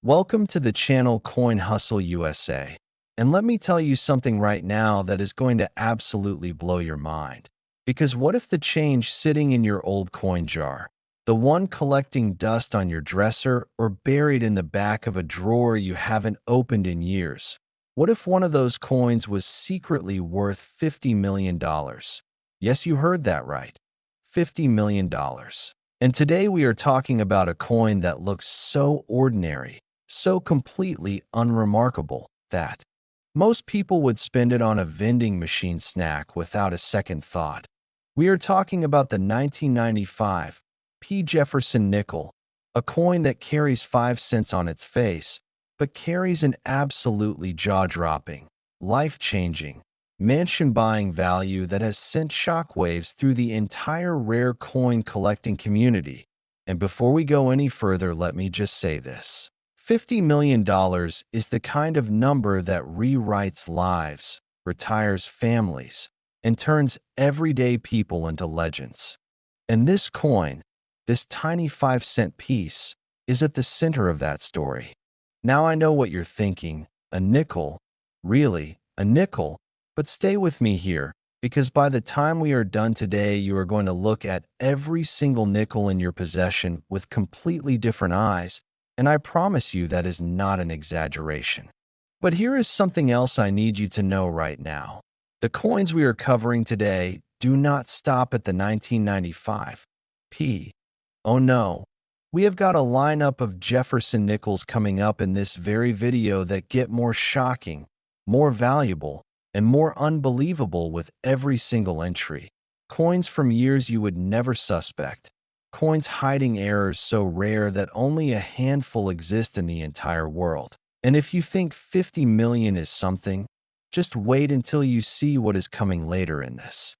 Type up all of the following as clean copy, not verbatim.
Welcome to the channel Coin Hustle USA. And let me tell you something right now that is going to absolutely blow your mind. Because what if the change sitting in your old coin jar, the one collecting dust on your dresser or buried in the back of a drawer you haven't opened in years, what if one of those coins was secretly worth $50 million? Yes, you heard that right. $50 million. And today we are talking about a coin that looks so ordinary, so completely unremarkable that most people would spend it on a vending machine snack without a second thought. We are talking about the 1995 Jefferson Nickel, a coin that carries 5 cents on its face, but carries an absolutely jaw-dropping, life-changing, mansion-buying value that has sent shockwaves through the entire rare coin collecting community. And before we go any further, let me just say this. $50 million is the kind of number that rewrites lives, retires families, and turns everyday people into legends. And this coin, this tiny 5-cent piece, is at the center of that story. Now I know what you're thinking, a nickel? Really, a nickel? But stay with me here, because by the time we are done today, you are going to look at every single nickel in your possession with completely different eyes, and I promise you that is not an exaggeration. But here is something else I need you to know right now. The coins we are covering today do not stop at the 1995 P. Oh no, we have got a lineup of Jefferson Nickels coming up in this very video that get more shocking, more valuable, and more unbelievable with every single entry. Coins from years you would never suspect. Coins hiding errors so rare that only a handful exist in the entire world. And if you think 50 million is something, just wait until you see what is coming later in this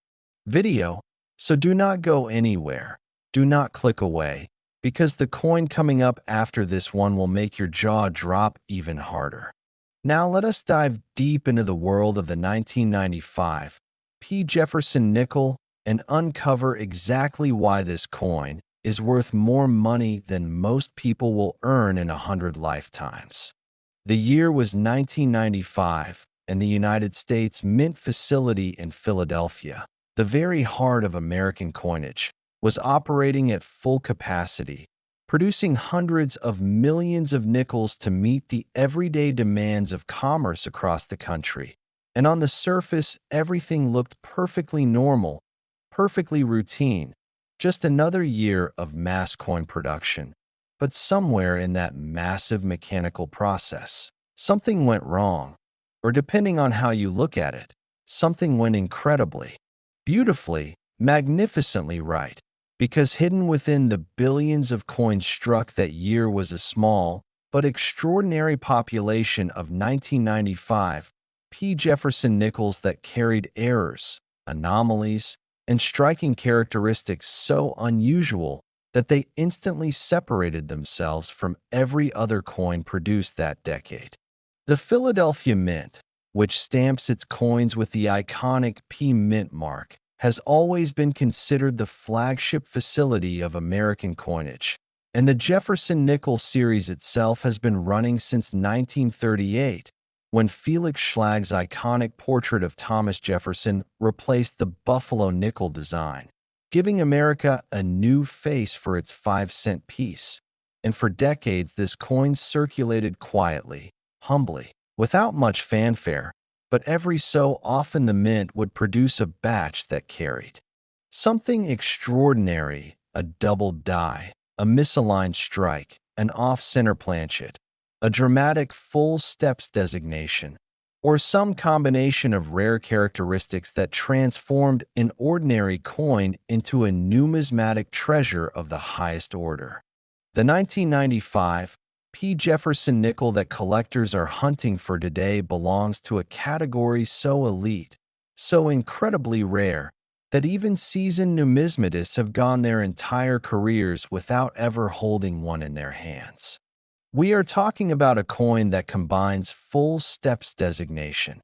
video. So do not go anywhere. Do not click away, because the coin coming up after this one will make your jaw drop even harder. Now let us dive deep into the world of the 1995 Jefferson Nickel and uncover exactly why this coin is worth more money than most people will earn in 100 lifetimes. The year was 1995, and the United States Mint facility in Philadelphia, the very heart of American coinage, was operating at full capacity, producing hundreds of millions of nickels to meet the everyday demands of commerce across the country. And on the surface, everything looked perfectly normal, perfectly routine, just another year of mass coin production. But somewhere in that massive mechanical process, something went wrong. Or depending on how you look at it, something went incredibly, beautifully, magnificently right. Because hidden within the billions of coins struck that year was a small but extraordinary population of 1995 Jefferson Nickels that carried errors, anomalies, and striking characteristics so unusual that they instantly separated themselves from every other coin produced that decade. The Philadelphia Mint, which stamps its coins with the iconic P Mint mark, has always been considered the flagship facility of American coinage, and the Jefferson Nickel series itself has been running since 1938, when Felix Schlag's iconic portrait of Thomas Jefferson replaced the Buffalo nickel design, giving America a new face for its 5-cent piece. And for decades, this coin circulated quietly, humbly, without much fanfare, but every so often the mint would produce a batch that carried something extraordinary: a double die, a misaligned strike, an off-center planchet, a dramatic full steps designation, or some combination of rare characteristics that transformed an ordinary coin into a numismatic treasure of the highest order. The 1995 Jefferson Nickel that collectors are hunting for today belongs to a category so elite, so incredibly rare, that even seasoned numismatists have gone their entire careers without ever holding one in their hands. We are talking about a coin that combines full steps designation,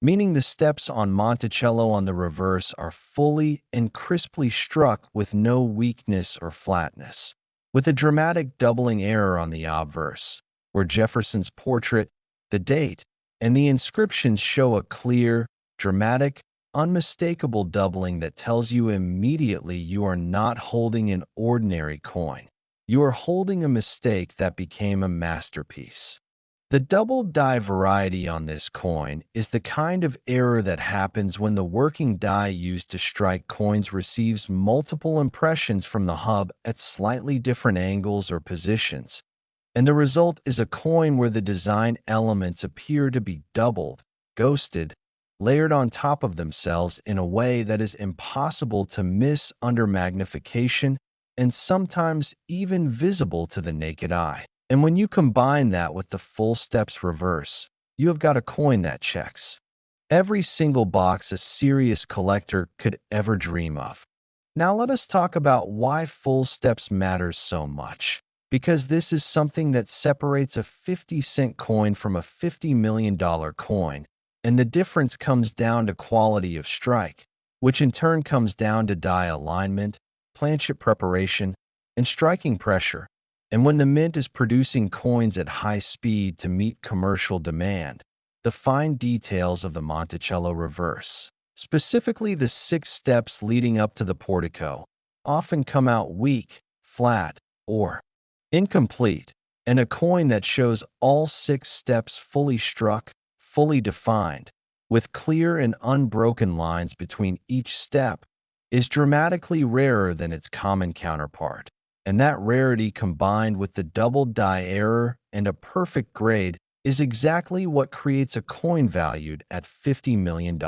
meaning the steps on Monticello on the reverse are fully and crisply struck with no weakness or flatness, with a dramatic doubling error on the obverse, where Jefferson's portrait, the date, and the inscriptions show a clear, dramatic, unmistakable doubling that tells you immediately you are not holding an ordinary coin. You are holding a mistake that became a masterpiece. The double die variety on this coin is the kind of error that happens when the working die used to strike coins receives multiple impressions from the hub at slightly different angles or positions, and the result is a coin where the design elements appear to be doubled, ghosted, layered on top of themselves in a way that is impossible to miss under magnification and sometimes even visible to the naked eye. And when you combine that with the full steps reverse, you have got a coin that checks every single box a serious collector could ever dream of. Now let us talk about why full steps matters so much. Because this is something that separates a 50-cent coin from a $50 million coin, and the difference comes down to quality of strike, which in turn comes down to die alignment, planchet preparation, and striking pressure. And when the mint is producing coins at high speed to meet commercial demand, the fine details of the Monticello reverse, specifically the 6 steps leading up to the portico, often come out weak, flat, or incomplete, and a coin that shows all 6 steps fully struck, fully defined, with clear and unbroken lines between each step, is dramatically rarer than its common counterpart. And that rarity combined with the double die error and a perfect grade is exactly what creates a coin valued at $50 million.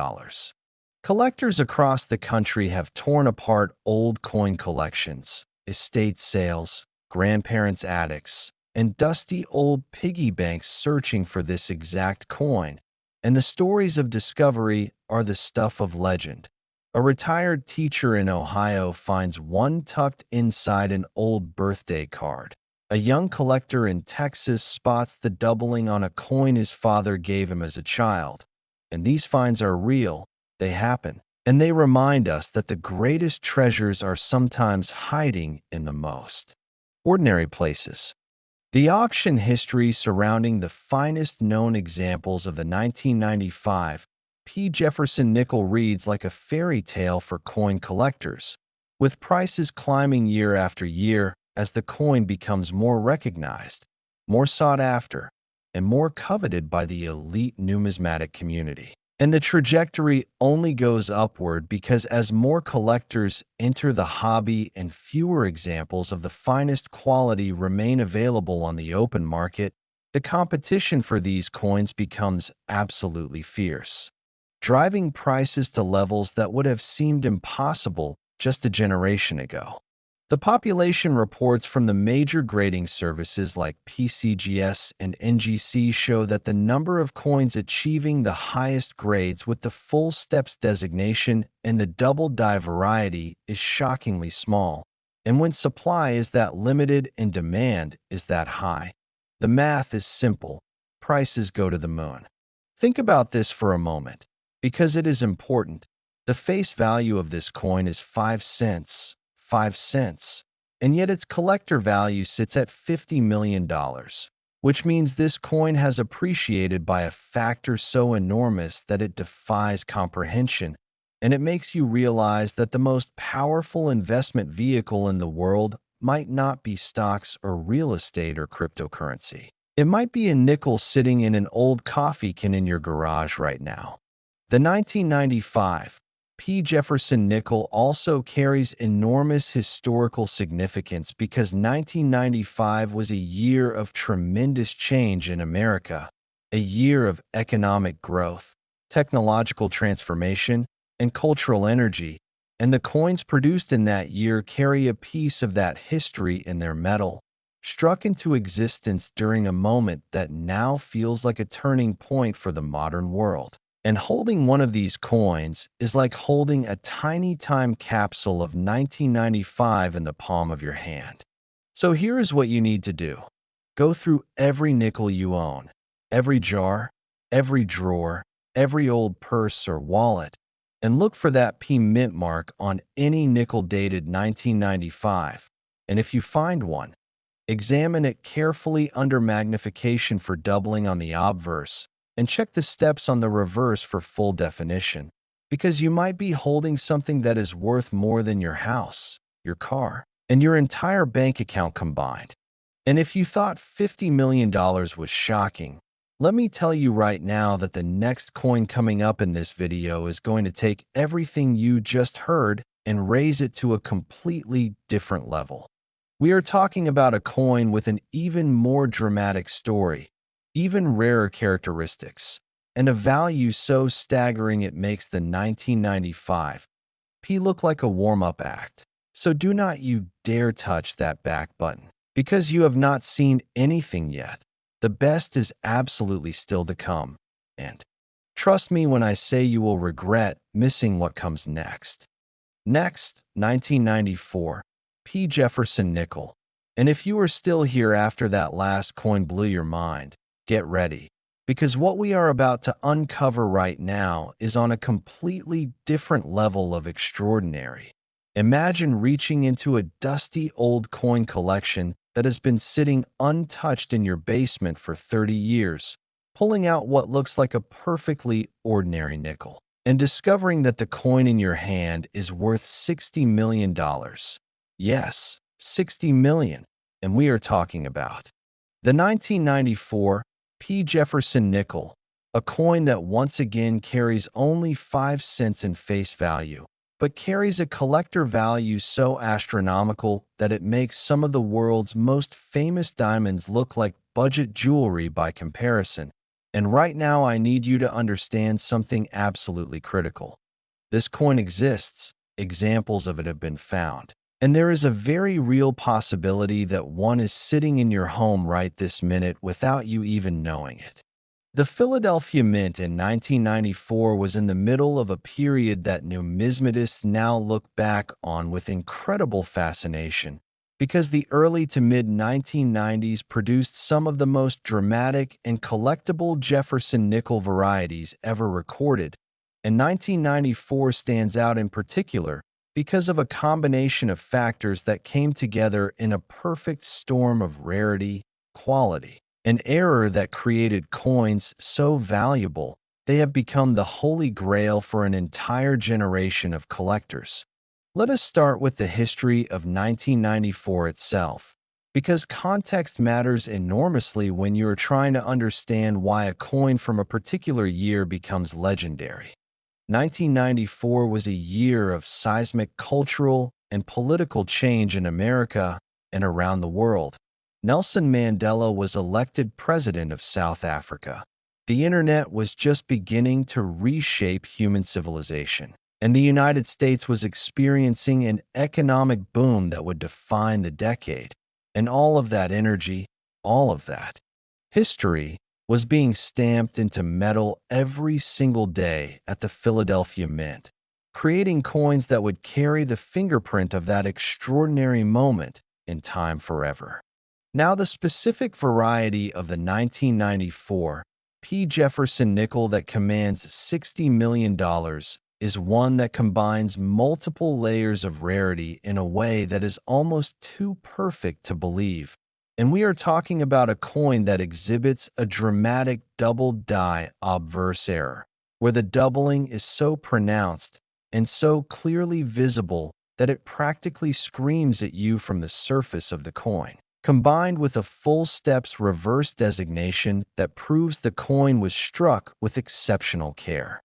Collectors across the country have torn apart old coin collections, estate sales, grandparents' attics, and dusty old piggy banks searching for this exact coin, and the stories of discovery are the stuff of legend. A retired teacher in Ohio finds one tucked inside an old birthday card. A young collector in Texas spots the doubling on a coin his father gave him as a child. And these finds are real, they happen, and they remind us that the greatest treasures are sometimes hiding in the most ordinary places. The auction history surrounding the finest known examples of the 1995 Jefferson Nickel reads like a fairy tale for coin collectors, with prices climbing year after year as the coin becomes more recognized, more sought after, and more coveted by the elite numismatic community. And the trajectory only goes upward because as more collectors enter the hobby and fewer examples of the finest quality remain available on the open market, the competition for these coins becomes absolutely fierce, driving prices to levels that would have seemed impossible just a generation ago. The population reports from the major grading services like PCGS and NGC show that the number of coins achieving the highest grades with the full steps designation and the double die variety is shockingly small. And when supply is that limited and demand is that high, the math is simple. Prices go to the moon. Think about this for a moment, because it is important. The face value of this coin is 5 cents. 5 cents, and yet its collector value sits at $50 million, which means this coin has appreciated by a factor so enormous that it defies comprehension, and it makes you realize that the most powerful investment vehicle in the world might not be stocks or real estate or cryptocurrency. It might be a nickel sitting in an old coffee can in your garage right now. The 1995 Jefferson Nickel also carries enormous historical significance because 1995 was a year of tremendous change in America, a year of economic growth, technological transformation, and cultural energy, and the coins produced in that year carry a piece of that history in their metal, struck into existence during a moment that now feels like a turning point for the modern world. And holding one of these coins is like holding a tiny time capsule of 1995 in the palm of your hand. So here is what you need to do. Go through every nickel you own, every jar, every drawer, every old purse or wallet, and look for that P mint mark on any nickel dated 1995. And if you find one, Examine it carefully under magnification for doubling on the obverse, and check the steps on the reverse for full definition, because you might be holding something that is worth more than your house, your car, and your entire bank account combined. And if you thought $50 million was shocking, let me tell you right now that the next coin coming up in this video is going to take everything you just heard and raise it to a completely different level. We are talking about a coin with an even more dramatic story, even rarer characteristics, and a value so staggering it makes the 1995 P look like a warm-up act. So do not you dare touch that back button, because you have not seen anything yet. The best is absolutely still to come, and trust me when I say you will regret missing what comes next. Next, 1994, P. Jefferson Nickel. And if you are still here after that last coin blew your mind, get ready, because what we are about to uncover right now is on a completely different level of extraordinary. Imagine reaching into a dusty old coin collection that has been sitting untouched in your basement for 30 years, pulling out what looks like a perfectly ordinary nickel, and discovering that the coin in your hand is worth $60 million. Yes, $60 million, and we are talking about the 1994 P. Jefferson Nickel, a coin that once again carries only 5 cents in face value, but carries a collector value so astronomical that it makes some of the world's most famous diamonds look like budget jewelry by comparison. And right now I need you to understand something absolutely critical. This coin exists, examples of it have been found, and there is a very real possibility that one is sitting in your home right this minute without you even knowing it. The Philadelphia Mint in 1994 was in the middle of a period that numismatists now look back on with incredible fascination, because the early to mid-1990s produced some of the most dramatic and collectible Jefferson nickel varieties ever recorded, and 1994 stands out in particular because of a combination of factors that came together in a perfect storm of rarity, quality, and error that created coins so valuable they have become the holy grail for an entire generation of collectors. Let us start with the history of 1994 itself, because context matters enormously when you are trying to understand why a coin from a particular year becomes legendary. 1994 was a year of seismic cultural and political change in America and around the world. Nelson Mandela was elected president of South Africa. The internet was just beginning to reshape human civilization, and the United States was experiencing an economic boom that would define the decade. And all of that energy, all of that history, was being stamped into metal every single day at the Philadelphia Mint, creating coins that would carry the fingerprint of that extraordinary moment in time forever. Now, the specific variety of the 1994 P. Jefferson Nickel that commands $60 million is one that combines multiple layers of rarity in a way that is almost too perfect to believe. And we are talking about a coin that exhibits a dramatic double die obverse error, where the doubling is so pronounced and so clearly visible that it practically screams at you from the surface of the coin, combined with a full steps reverse designation that proves the coin was struck with exceptional care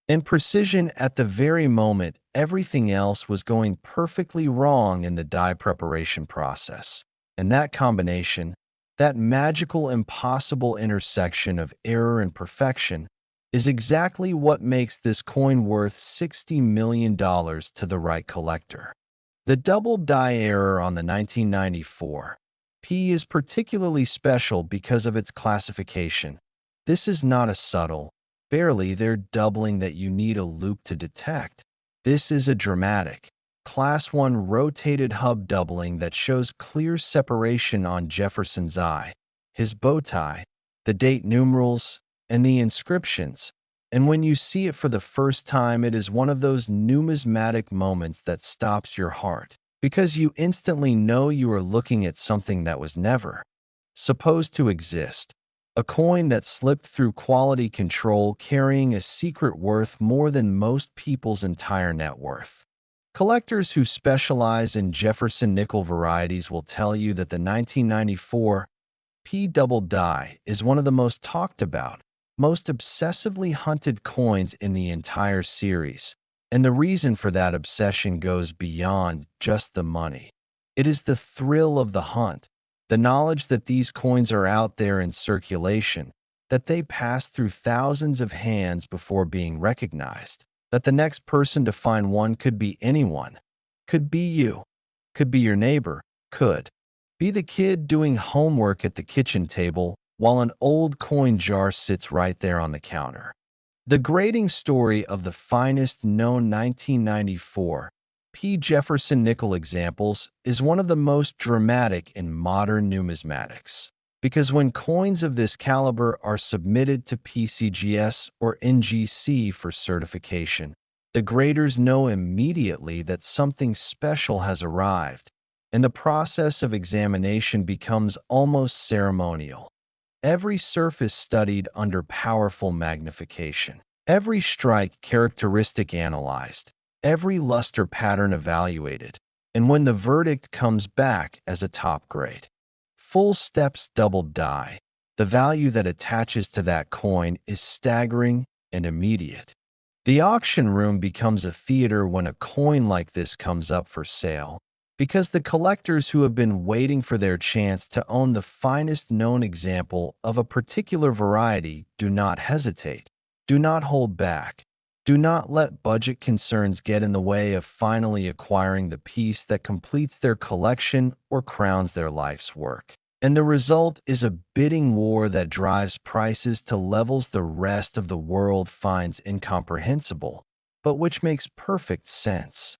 and precision at the very moment everything else was going perfectly wrong in the die preparation process. And that combination, that magical, impossible intersection of error and perfection, is exactly what makes this coin worth $60 million to the right collector. The double die error on the 1994 P is particularly special because of its classification. This is not a subtle, barely there doubling that you need a loop to detect. This is a dramatic, Class 1 rotated hub doubling that shows clear separation on Jefferson's eye, his bow tie, the date numerals, and the inscriptions. And when you see it for the first time, it is one of those numismatic moments that stops your heart. because you instantly know you are looking at something that was never supposed to exist. A coin that slipped through quality control, carrying a secret worth more than most people's entire net worth. Collectors who specialize in Jefferson nickel varieties will tell you that the 1994 P double die is one of the most talked about, most obsessively hunted coins in the entire series. And the reason for that obsession goes beyond just the money. It is the thrill of the hunt, the knowledge that these coins are out there in circulation, that they pass through thousands of hands before being recognized, that the next person to find one could be anyone, could be you, could be your neighbor, could be the kid doing homework at the kitchen table while an old coin jar sits right there on the counter. The grading story of the finest known 1994 P. Jefferson nickel examples is one of the most dramatic in modern numismatics, because when coins of this caliber are submitted to PCGS or NGC for certification, the graders know immediately that something special has arrived, and the process of examination becomes almost ceremonial. Every surface studied under powerful magnification, every strike characteristic analyzed, every luster pattern evaluated, and when the verdict comes back as a top grade, full steps double die, the value that attaches to that coin is staggering and immediate. The auction room becomes a theater when a coin like this comes up for sale, because the collectors who have been waiting for their chance to own the finest known example of a particular variety do not hesitate, do not hold back, do not let budget concerns get in the way of finally acquiring the piece that completes their collection or crowns their life's work. And the result is a bidding war that drives prices to levels the rest of the world finds incomprehensible, but which makes perfect sense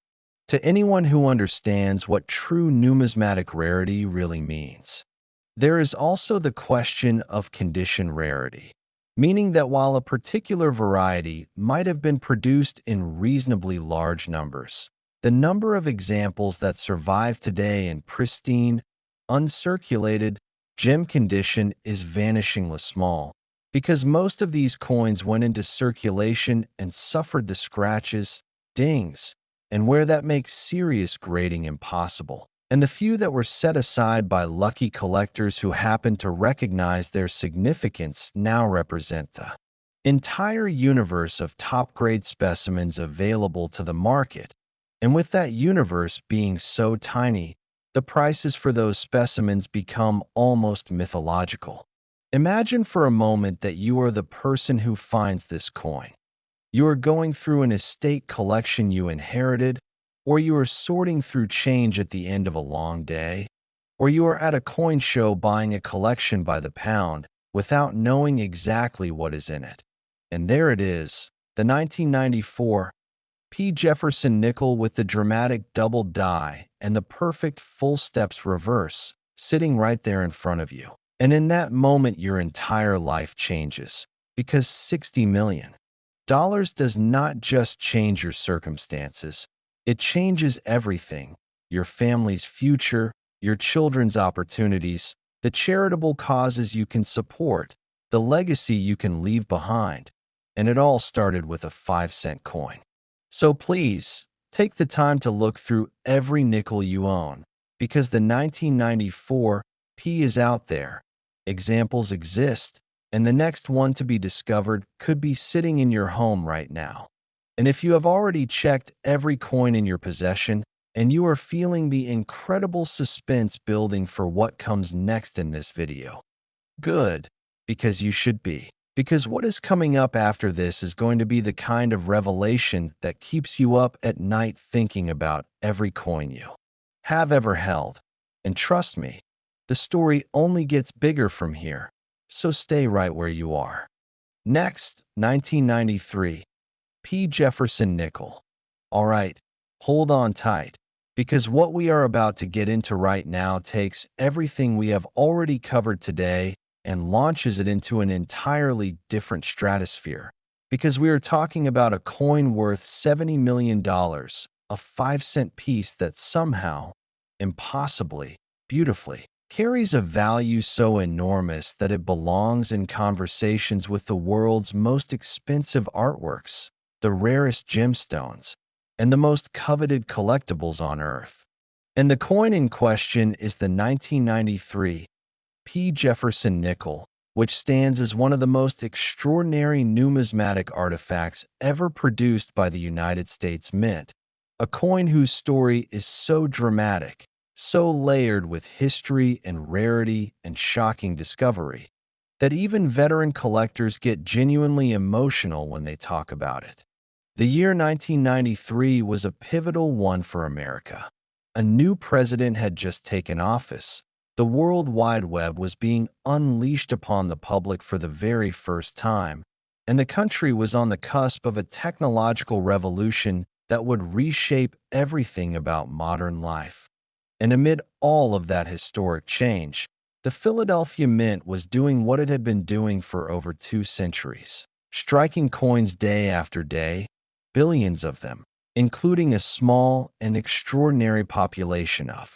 to anyone who understands what true numismatic rarity really means. There is also the question of condition rarity, meaning that while a particular variety might have been produced in reasonably large numbers, the number of examples that survive today in pristine, uncirculated, gem condition is vanishingly small, because most of these coins went into circulation and suffered the scratches, dings, and where that makes serious grading impossible. And the few that were set aside by lucky collectors who happened to recognize their significance now represent the entire universe of top-grade specimens available to the market. And with that universe being so tiny, the prices for those specimens become almost mythological. Imagine for a moment that you are the person who finds this coin. You are going through an estate collection you inherited, or you are sorting through change at the end of a long day, or you are at a coin show buying a collection by the pound without knowing exactly what is in it. And there it is, the 1994 P. Jefferson nickel with the dramatic double die and the perfect full steps reverse, sitting right there in front of you. And in that moment, your entire life changes, because $60 million does not just change your circumstances, it changes everything: your family's future, your children's opportunities, the charitable causes you can support, the legacy you can leave behind. And it all started with a 5-cent coin. So please, take the time to look through every nickel you own, because the 1994 P is out there. Examples exist, and the next one to be discovered could be sitting in your home right now. And if you have already checked every coin in your possession, and you are feeling the incredible suspense building for what comes next in this video, good, because you should be. Because what is coming up after this is going to be the kind of revelation that keeps you up at night thinking about every coin you have ever held. And trust me, the story only gets bigger from here, so stay right where you are. Next, 1993, P. Jefferson Nickel. All right, hold on tight, because what we are about to get into right now takes everything we have already covered today and launches it into an entirely different stratosphere, because we are talking about a coin worth $70 million, a 5-cent piece that somehow, impossibly, beautifully, carries a value so enormous that it belongs in conversations with the world's most expensive artworks, the rarest gemstones, and the most coveted collectibles on Earth. And the coin in question is the 1993 Jefferson Nickel, which stands as one of the most extraordinary numismatic artifacts ever produced by the United States Mint, a coin whose story is so dramatic, so layered with history and rarity and shocking discovery, that even veteran collectors get genuinely emotional when they talk about it. The year 1993 was a pivotal one for America. A new president had just taken office. The World Wide Web was being unleashed upon the public for the very first time, and the country was on the cusp of a technological revolution that would reshape everything about modern life. And amid all of that historic change, the Philadelphia Mint was doing what it had been doing for over 2 centuries, striking coins day after day, billions of them, including a small and extraordinary population of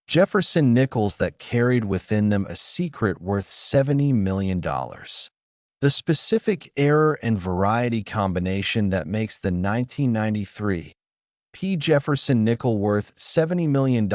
Jefferson Nickels that carried within them a secret worth $70 million. The specific error and variety combination that makes the 1993 Jefferson Nickel worth $70 million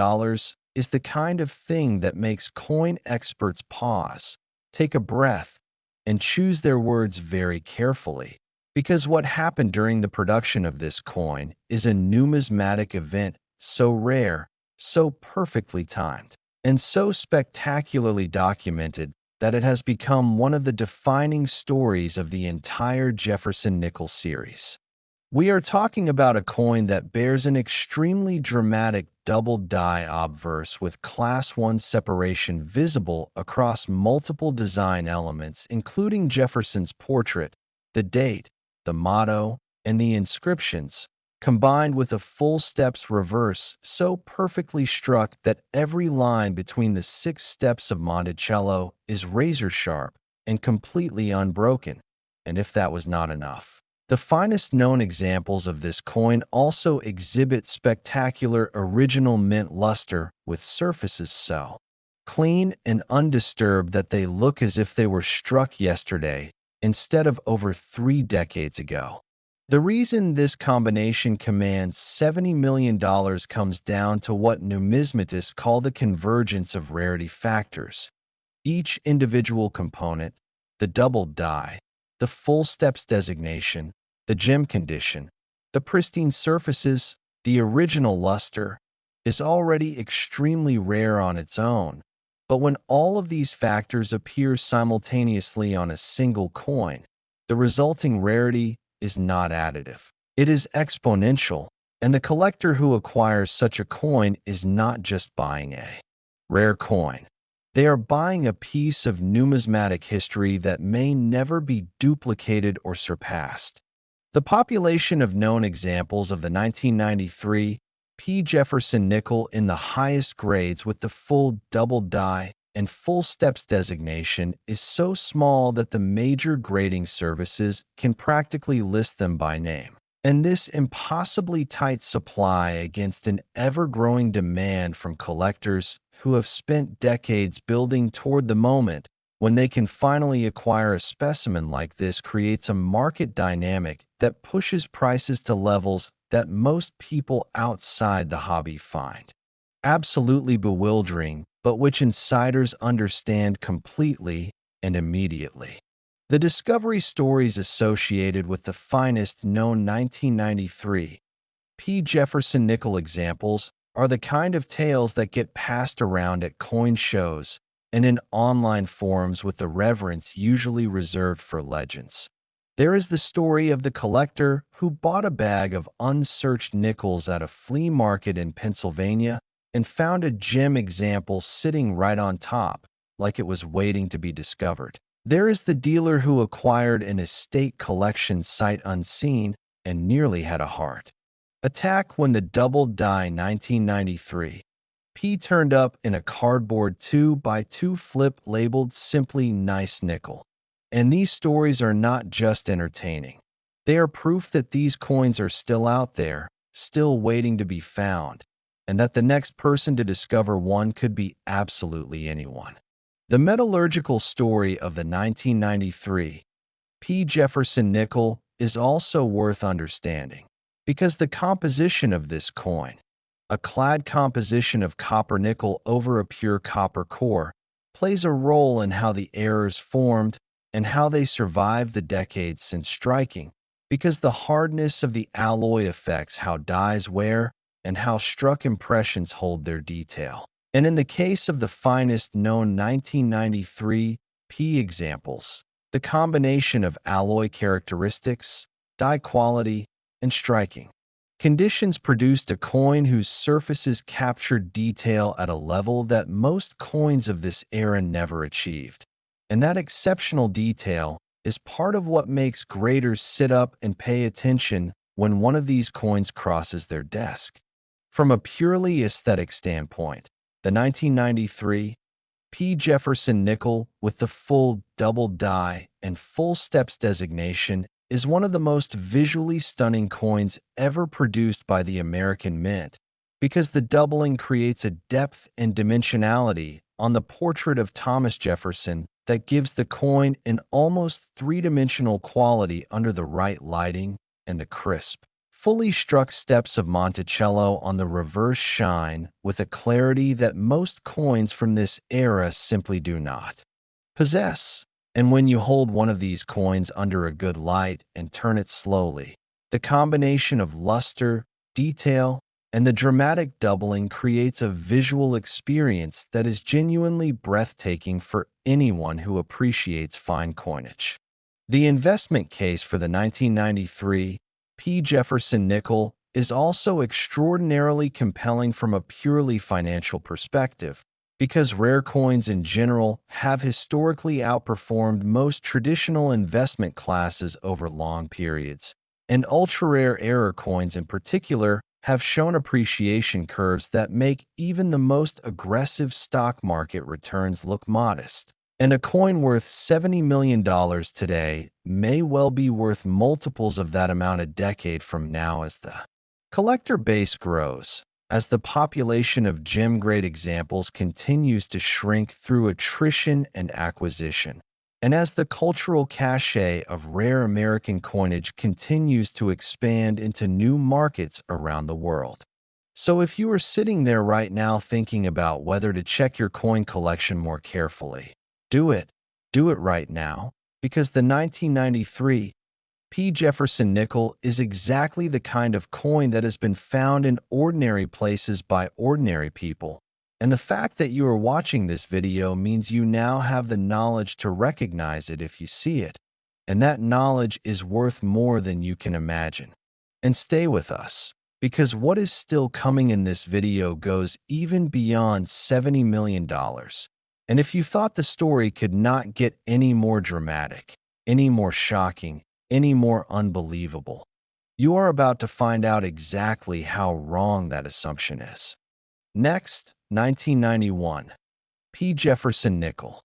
is the kind of thing that makes coin experts pause, take a breath, and choose their words very carefully. Because what happened during the production of this coin is a numismatic event so rare, so perfectly timed, and so spectacularly documented that it has become one of the defining stories of the entire Jefferson Nickel series. We are talking about a coin that bears an extremely dramatic double-die obverse with Class 1 separation visible across multiple design elements, including Jefferson's portrait, the date, the motto, and the inscriptions, combined with a full steps reverse so perfectly struck that every line between the 6 steps of Monticello is razor-sharp and completely unbroken. And if that was not enough, the finest known examples of this coin also exhibit spectacular original mint luster with surfaces so clean and undisturbed that they look as if they were struck yesterday instead of over 3 decades ago. The reason this combination commands $70 million comes down to what numismatists call the convergence of rarity factors. Each individual component, the double die, the full steps designation, the gem condition, the pristine surfaces, the original luster, is already extremely rare on its own. But when all of these factors appear simultaneously on a single coin, the resulting rarity is not additive. It is exponential, and the collector who acquires such a coin is not just buying a rare coin. They are buying a piece of numismatic history that may never be duplicated or surpassed. The population of known examples of the 1993 Jefferson Nickel in the highest grades with the full double die and full steps designation is so small that the major grading services can practically list them by name. And this impossibly tight supply against an ever-growing demand from collectors who have spent decades building toward the moment when they can finally acquire a specimen like this creates a market dynamic that pushes prices to levels that most people outside the hobby find absolutely bewildering, but which insiders understand completely and immediately. The discovery stories associated with the finest known 1993 Jefferson Nickel examples are the kind of tales that get passed around at coin shows and in online forums with the reverence usually reserved for legends. There is the story of the collector who bought a bag of unsearched nickels at a flea market in Pennsylvania and found a gem example sitting right on top, like it was waiting to be discovered. There is the dealer who acquired an estate collection sight unseen and nearly had a heart attack when the double die 1993 turned up in a cardboard 2x2 flip labeled simply nice nickel. And these stories are not just entertaining. They are proof that these coins are still out there, still waiting to be found, and that the next person to discover one could be absolutely anyone. The metallurgical story of the 1993 P. Jefferson Nickel is also worth understanding, because the composition of this coin, a clad composition of copper nickel over a pure copper core, plays a role in how the errors formed and how they survived the decades since striking, because the hardness of the alloy affects how dies wear and how struck impressions hold their detail. And in the case of the finest known 1993 P examples, the combination of alloy characteristics, die quality, and striking conditions produced a coin whose surfaces captured detail at a level that most coins of this era never achieved. And that exceptional detail is part of what makes graders sit up and pay attention when one of these coins crosses their desk. From a purely aesthetic standpoint, the 1993 P. Jefferson Nickel with the full double die and full steps designation is one of the most visually stunning coins ever produced by the American Mint, because the doubling creates a depth and dimensionality on the portrait of Thomas Jefferson that gives the coin an almost three-dimensional quality under the right lighting, and the crisp, fully struck steps of Monticello on the reverse shine with a clarity that most coins from this era simply do not possess. And when you hold one of these coins under a good light and turn it slowly, the combination of luster, detail, and the dramatic doubling creates a visual experience that is genuinely breathtaking for anyone who appreciates fine coinage. The investment case for the 1993 P. Jefferson Nickel is also extraordinarily compelling from a purely financial perspective, because rare coins in general have historically outperformed most traditional investment classes over long periods, and ultra-rare error coins in particular have shown appreciation curves that make even the most aggressive stock market returns look modest. And a coin worth $70 million today may well be worth multiples of that amount a decade from now as the collector base grows, as the population of gem-grade examples continues to shrink through attrition and acquisition, and as the cultural cachet of rare American coinage continues to expand into new markets around the world. So if you are sitting there right now thinking about whether to check your coin collection more carefully, do it. Do it right now, because the 1993 P. Jefferson Nickel is exactly the kind of coin that has been found in ordinary places by ordinary people. And the fact that you are watching this video means you now have the knowledge to recognize it if you see it. And that knowledge is worth more than you can imagine. And stay with us, because what is still coming in this video goes even beyond $70 million. And if you thought the story could not get any more dramatic, any more shocking, any more unbelievable, you are about to find out exactly how wrong that assumption is. Next, 1991. P. Jefferson Nickel.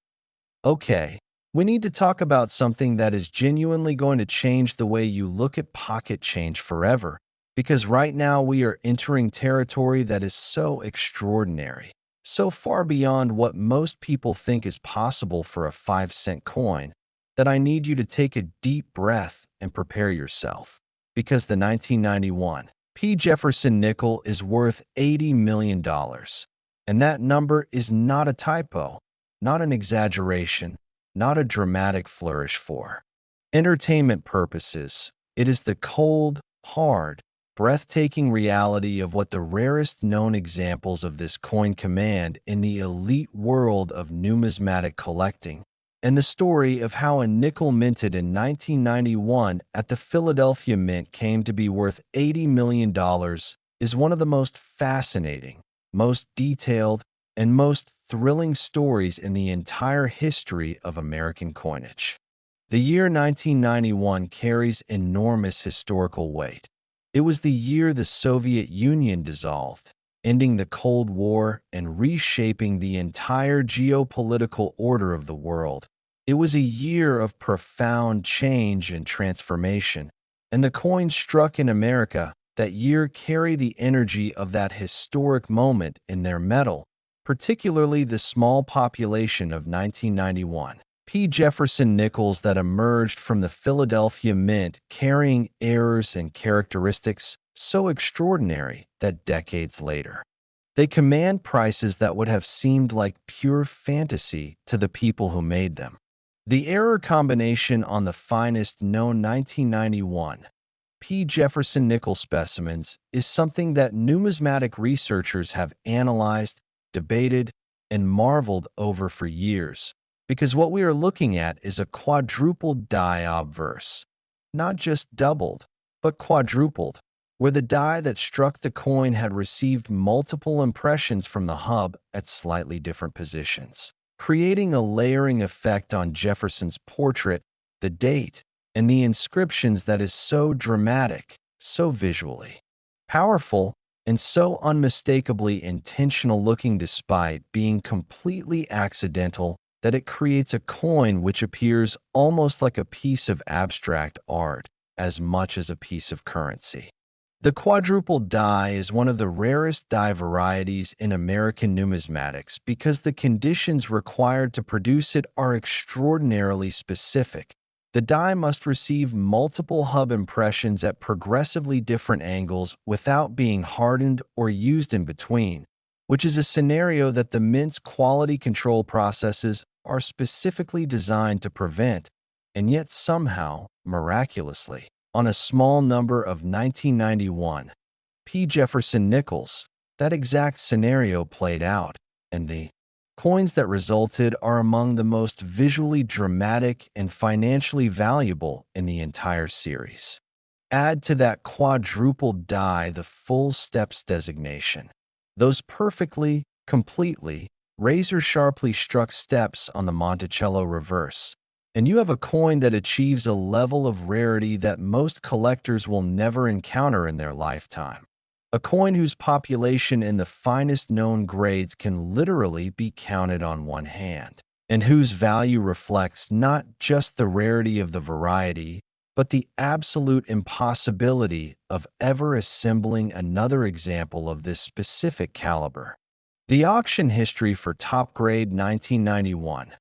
Okay, we need to talk about something that is genuinely going to change the way you look at pocket change forever, because right now we are entering territory that is so extraordinary, so far beyond what most people think is possible for a 5-cent coin, that I need you to take a deep breath and prepare yourself, because the 1991 P. Jefferson Nickel is worth $80 million. And that number is not a typo, not an exaggeration, not a dramatic flourish for entertainment purposes. It is the cold, hard, breathtaking reality of what the rarest known examples of this coin command in the elite world of numismatic collecting, and the story of how a nickel minted in 1991 at the Philadelphia Mint came to be worth $80 million is one of the most fascinating, most detailed, and most thrilling stories in the entire history of American coinage. The year 1991 carries enormous historical weight. It was the year the Soviet Union dissolved, ending the Cold War and reshaping the entire geopolitical order of the world. It was a year of profound change and transformation, and the coin struck in America that year carry the energy of that historic moment in their metal, particularly the small population of 1991. P. Jefferson Nickels that emerged from the Philadelphia Mint carrying errors and characteristics so extraordinary that decades later, they command prices that would have seemed like pure fantasy to the people who made them. The error combination on the finest known 1991 P. Jefferson Nickel specimens is something that numismatic researchers have analyzed, debated, and marveled over for years, because what we are looking at is a quadrupled die obverse, not just doubled, but quadrupled, where the die that struck the coin had received multiple impressions from the hub at slightly different positions, creating a layering effect on Jefferson's portrait, the date, and the inscriptions that is so dramatic, so visually powerful, and so unmistakably intentional looking despite being completely accidental that it creates a coin which appears almost like a piece of abstract art as much as a piece of currency. The quadruple die is one of the rarest die varieties in American numismatics because the conditions required to produce it are extraordinarily specific. The die must receive multiple hub impressions at progressively different angles without being hardened or used in between, which is a scenario that the Mint's quality control processes are specifically designed to prevent, and yet somehow, miraculously, on a small number of 1991 P. Jefferson Nickels, that exact scenario played out, and the coins that resulted are among the most visually dramatic and financially valuable in the entire series. Add to that quadruple die the full steps designation. Those perfectly, completely, razor-sharply struck steps on the Monticello reverse, and you have a coin that achieves a level of rarity that most collectors will never encounter in their lifetime. A coin whose population in the finest known grades can literally be counted on one hand, and whose value reflects not just the rarity of the variety, but the absolute impossibility of ever assembling another example of this specific caliber. The auction history for top-grade 1991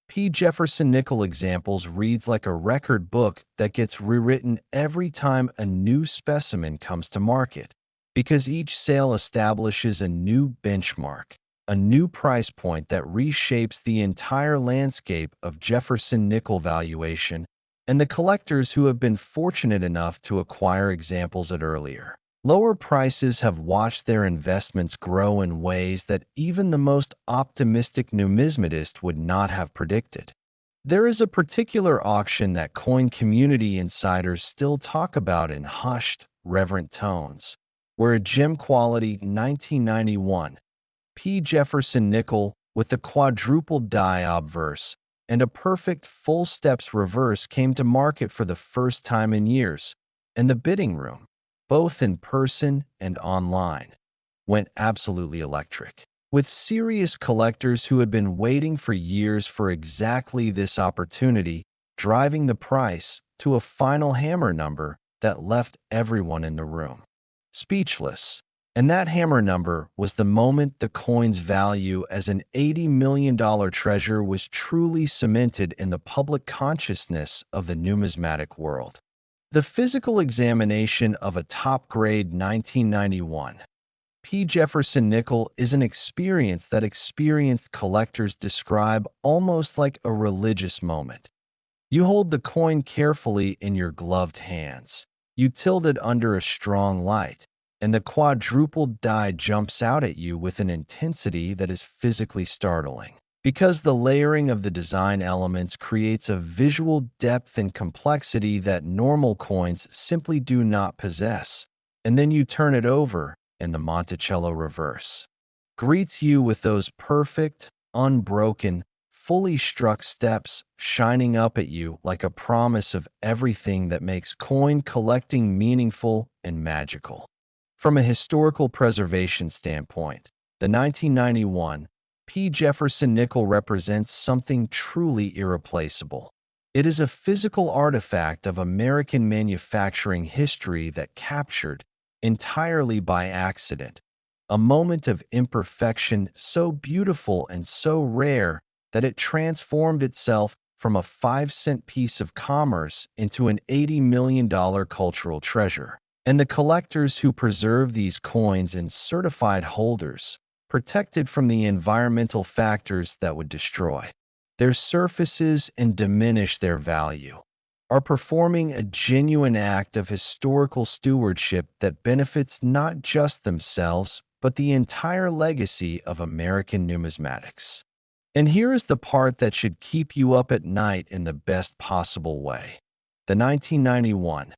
P. Jefferson Nickel examples reads like a record book that gets rewritten every time a new specimen comes to market, because each sale establishes a new benchmark, a new price point that reshapes the entire landscape of Jefferson Nickel valuation, and the collectors who have been fortunate enough to acquire examples at earlier lower prices have watched their investments grow in ways that even the most optimistic numismatist would not have predicted. There is a particular auction that coin community insiders still talk about in hushed, reverent tones, where a gem-quality 1991 P. Jefferson Nickel with the quadruple die obverse and a perfect full steps reverse came to market for the first time in years, and the bidding room, both in person and online, went absolutely electric, with serious collectors who had been waiting for years for exactly this opportunity driving the price to a final hammer number that left everyone in the room speechless. And that hammer number was the moment the coin's value as an $80 million treasure was truly cemented in the public consciousness of the numismatic world. The physical examination of a top-grade 1991 P. Jefferson Nickel is an experience that experienced collectors describe almost like a religious moment. You hold the coin carefully in your gloved hands. You tilt it under a strong light, and the quadruple die jumps out at you with an intensity that is physically startling, because the layering of the design elements creates a visual depth and complexity that normal coins simply do not possess. And then you turn it over, and the Monticello reverse greets you with those perfect, unbroken, fully struck steps shining up at you like a promise of everything that makes coin collecting meaningful and magical. From a historical preservation standpoint, the 1991 P. Jefferson Nickel represents something truly irreplaceable. It is a physical artifact of American manufacturing history that captured, entirely by accident, a moment of imperfection so beautiful and so rare that it transformed itself from a 5-cent piece of commerce into an $80 million cultural treasure. And the collectors who preserve these coins in certified holders, protected from the environmental factors that would destroy their surfaces and diminish their value, are performing a genuine act of historical stewardship that benefits not just themselves, but the entire legacy of American numismatics. And here is the part that should keep you up at night in the best possible way. The 1991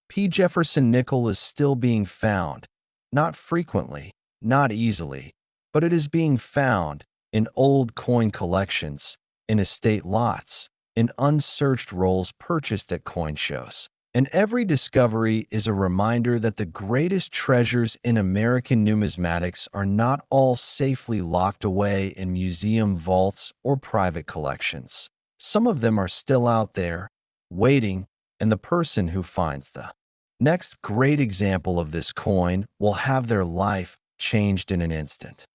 P. Jefferson Nickel is still being found, not frequently, not easily, but it is being found in old coin collections, in estate lots, in unsearched rolls purchased at coin shows. And every discovery is a reminder that the greatest treasures in American numismatics are not all safely locked away in museum vaults or private collections. Some of them are still out there, waiting, and the person who finds the next great example of this coin will have their life changed in an instant.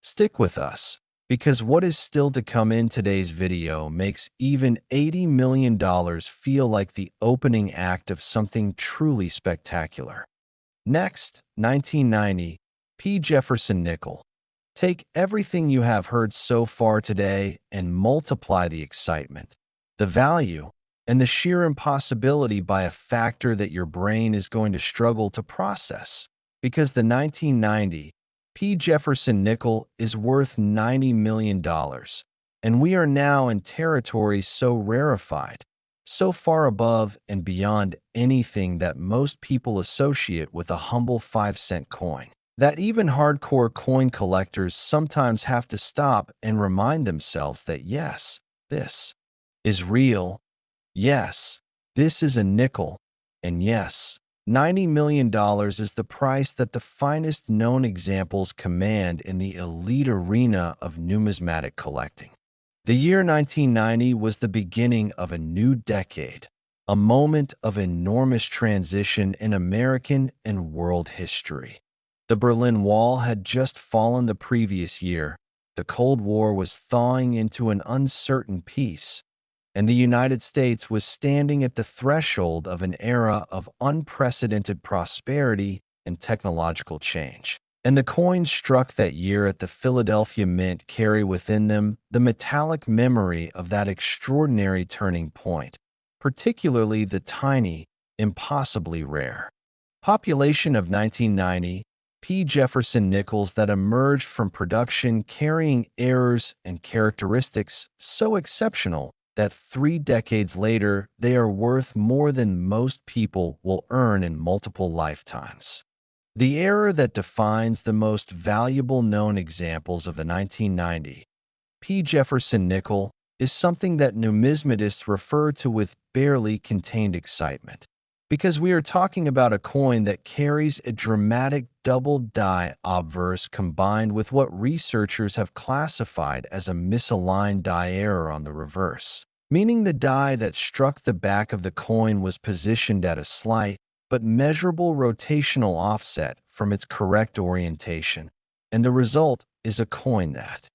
Stick with us, because what is still to come in today's video makes even $80 million feel like the opening act of something truly spectacular. Next, 1990, P. Jefferson Nickel. Take everything you have heard so far today and multiply the excitement, the value, and the sheer impossibility by a factor that your brain is going to struggle to process. Because the 1990 P. Jefferson Nickel is worth $90 million, and we are now in territory so rarefied, so far above and beyond anything that most people associate with a humble 5-cent coin, that even hardcore coin collectors sometimes have to stop and remind themselves that yes, this is real. Yes, this is a nickel, and yes, $90 million is the price that the finest known examples command in the elite arena of numismatic collecting. The year 1990 was the beginning of a new decade, a moment of enormous transition in American and world history. The Berlin Wall had just fallen the previous year, the Cold War was thawing into an uncertain peace, and the United States was standing at the threshold of an era of unprecedented prosperity and technological change. And the coins struck that year at the Philadelphia Mint carry within them the metallic memory of that extraordinary turning point, particularly the tiny, impossibly rare population of 1990 P. Jefferson Nickels that emerged from production carrying errors and characteristics so exceptional that 3 decades later, they are worth more than most people will earn in multiple lifetimes. The error that defines the most valuable known examples of the 1990 P. Jefferson Nickel is something that numismatists refer to with barely contained excitement, because we are talking about a coin that carries a dramatic double die obverse combined with what researchers have classified as a misaligned die error on the reverse, meaning the die that struck the back of the coin was positioned at a slight but measurable rotational offset from its correct orientation, and the result is a coin that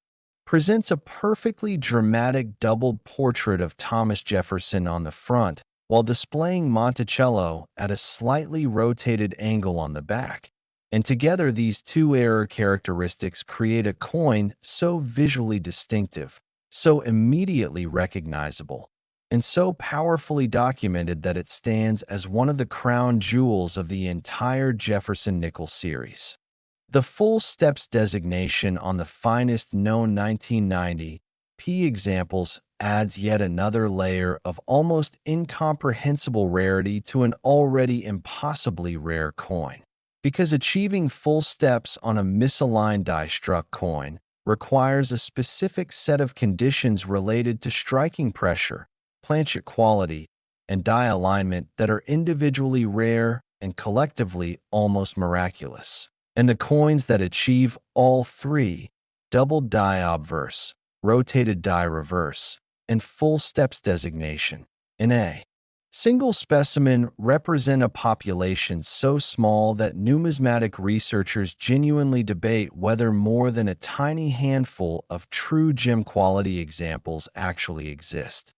presents a perfectly dramatic doubled portrait of Thomas Jefferson on the front, while displaying Monticello at a slightly rotated angle on the back. And together these two error characteristics create a coin so visually distinctive, so immediately recognizable, and so powerfully documented that it stands as one of the crown jewels of the entire Jefferson Nickel series. The full steps designation on the finest known 1990 P examples adds yet another layer of almost incomprehensible rarity to an already impossibly rare coin, because achieving full steps on a misaligned die-struck coin requires a specific set of conditions related to striking pressure, planchet quality, and die alignment that are individually rare and collectively almost miraculous. And the coins that achieve all three, double die obverse, rotated die reverse, and full steps designation, in a Single specimen represent a population so small that numismatic researchers genuinely debate whether more than a tiny handful of true gem quality examples actually exist.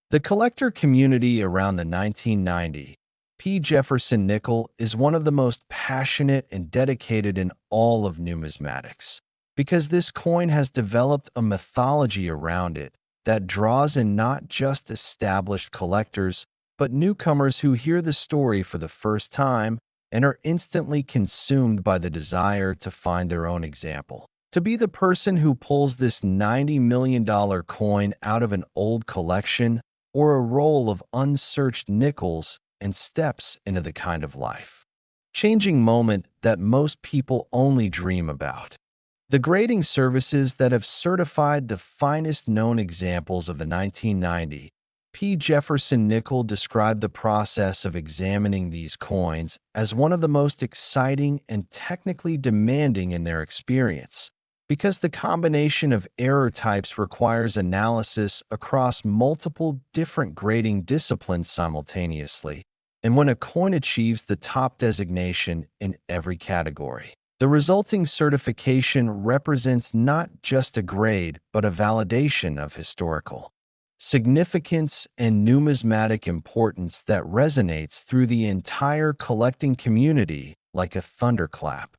The collector community around the 1990 P. Jefferson Nickel is one of the most passionate and dedicated in all of numismatics, because this coin has developed a mythology around it that draws in not just established collectors, but newcomers who hear the story for the first time and are instantly consumed by the desire to find their own example. To be the person who pulls this $90 million coin out of an old collection or a roll of unsearched nickels and steps into the kind of life-changing moment that most people only dream about. The grading services that have certified the finest known examples of the 1990 P. Jefferson Nickel described the process of examining these coins as one of the most exciting and technically demanding in their experience, because the combination of error types requires analysis across multiple different grading disciplines simultaneously, and when a coin achieves the top designation in every category, the resulting certification represents not just a grade but a validation of historical significance and numismatic importance that resonates through the entire collecting community like a thunderclap.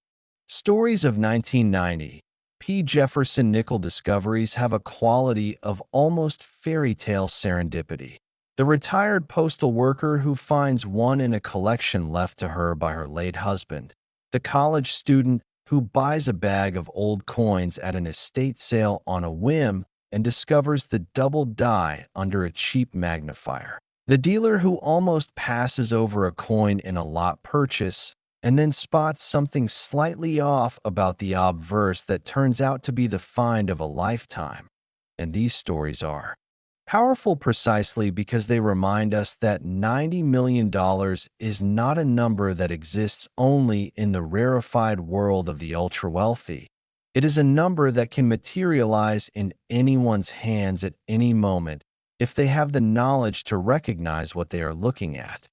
Stories of 1990 P. Jefferson Nickel discoveries have a quality of almost fairy tale serendipity. The retired postal worker who finds one in a collection left to her by her late husband, the college student who buys a bag of old coins at an estate sale on a whim and discovers the double die under a cheap magnifier, the dealer who almost passes over a coin in a lot purchase and then spots something slightly off about the obverse that turns out to be the find of a lifetime. And these stories are powerful precisely because they remind us that $90 million is not a number that exists only in the rarefied world of the ultra-wealthy. It is a number that can materialize in anyone's hands at any moment if they have the knowledge to recognize what they are looking at.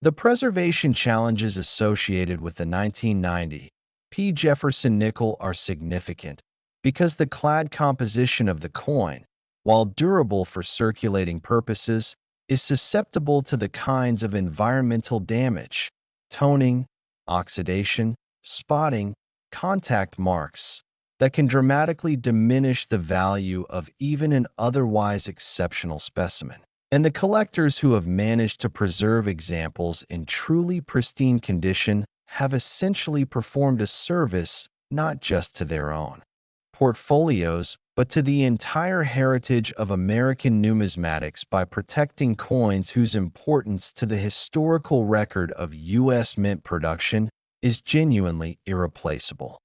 The preservation challenges associated with the 1990 P. Jefferson Nickel are significant because the clad composition of the coin, while durable for circulating purposes, is susceptible to the kinds of environmental damage, toning, oxidation, spotting, contact marks, that can dramatically diminish the value of even an otherwise exceptional specimen. And the collectors who have managed to preserve examples in truly pristine condition have essentially performed a service not just to their own portfolios, but to the entire heritage of American numismatics by protecting coins whose importance to the historical record of U.S. mint production is genuinely irreplaceable.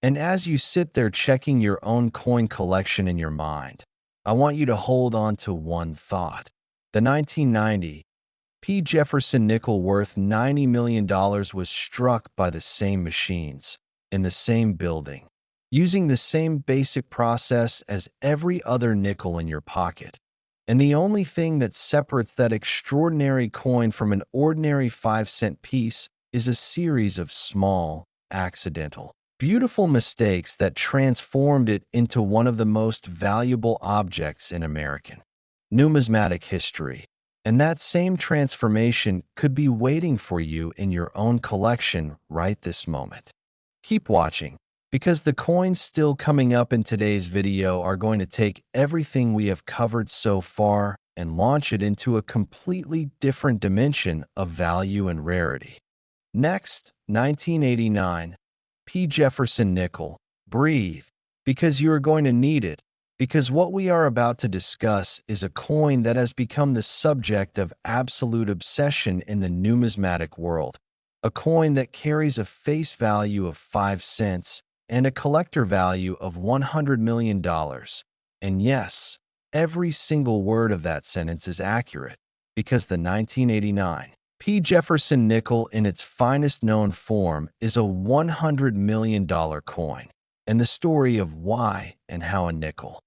And as you sit there checking your own coin collection in your mind, I want you to hold on to one thought. The 1990 P. Jefferson Nickel worth $90 million was struck by the same machines, in the same building, using the same basic process as every other nickel in your pocket. And the only thing that separates that extraordinary coin from an ordinary 5-cent piece is a series of small, accidental, beautiful mistakes that transformed it into one of the most valuable objects in American numismatic history. And that same transformation could be waiting for you in your own collection right this moment. Keep watching, because the coins still coming up in today's video are going to take everything we have covered so far and launch it into a completely different dimension of value and rarity. Next, 1989. P. Jefferson Nickel. Breathe, because you are going to need it, because what we are about to discuss is a coin that has become the subject of absolute obsession in the numismatic world, a coin that carries a face value of 5 cents and a collector value of $100 million. And yes, every single word of that sentence is accurate, because the 1989 P. Jefferson Nickel in its finest known form is a $100 million coin, and the story of why and how a nickel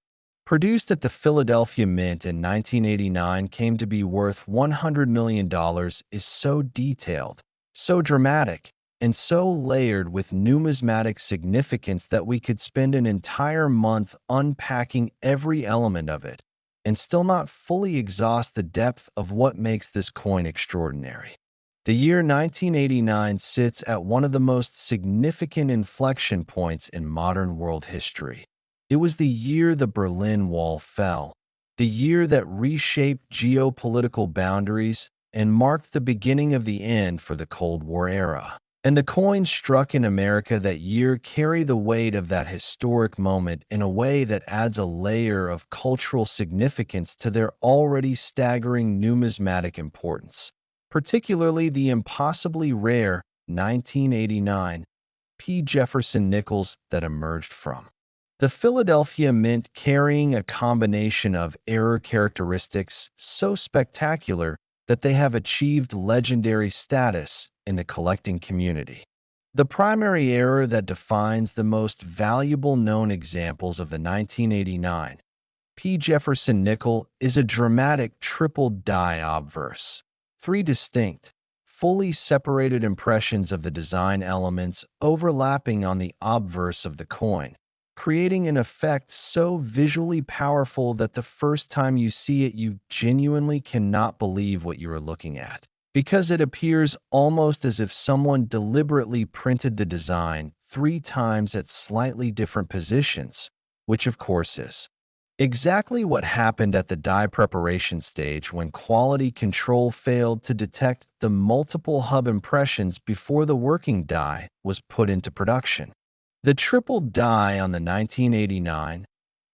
produced at the Philadelphia Mint in 1989, came to be worth $100 million, is so detailed, so dramatic, and so layered with numismatic significance that we could spend an entire month unpacking every element of it and still not fully exhaust the depth of what makes this coin extraordinary. The year 1989 sits at one of the most significant inflection points in modern world history. It was the year the Berlin Wall fell, the year that reshaped geopolitical boundaries and marked the beginning of the end for the Cold War era. And the coins struck in America that year carry the weight of that historic moment in a way that adds a layer of cultural significance to their already staggering numismatic importance, particularly the impossibly rare 1989 P. Jefferson Nickels that emerged from the Philadelphia Mint, carrying a combination of error characteristics so spectacular that they have achieved legendary status in the collecting community. The primary error that defines the most valuable known examples of the 1989 P. Jefferson Nickel is a dramatic triple die obverse. Three distinct, fully separated impressions of the design elements overlapping on the obverse of the coin, creating an effect so visually powerful that the first time you see it, you genuinely cannot believe what you are looking at, because it appears almost as if someone deliberately printed the design 3 times at slightly different positions, which of course is exactly what happened at the die preparation stage when quality control failed to detect the multiple hub impressions before the working die was put into production. The triple die on the 1989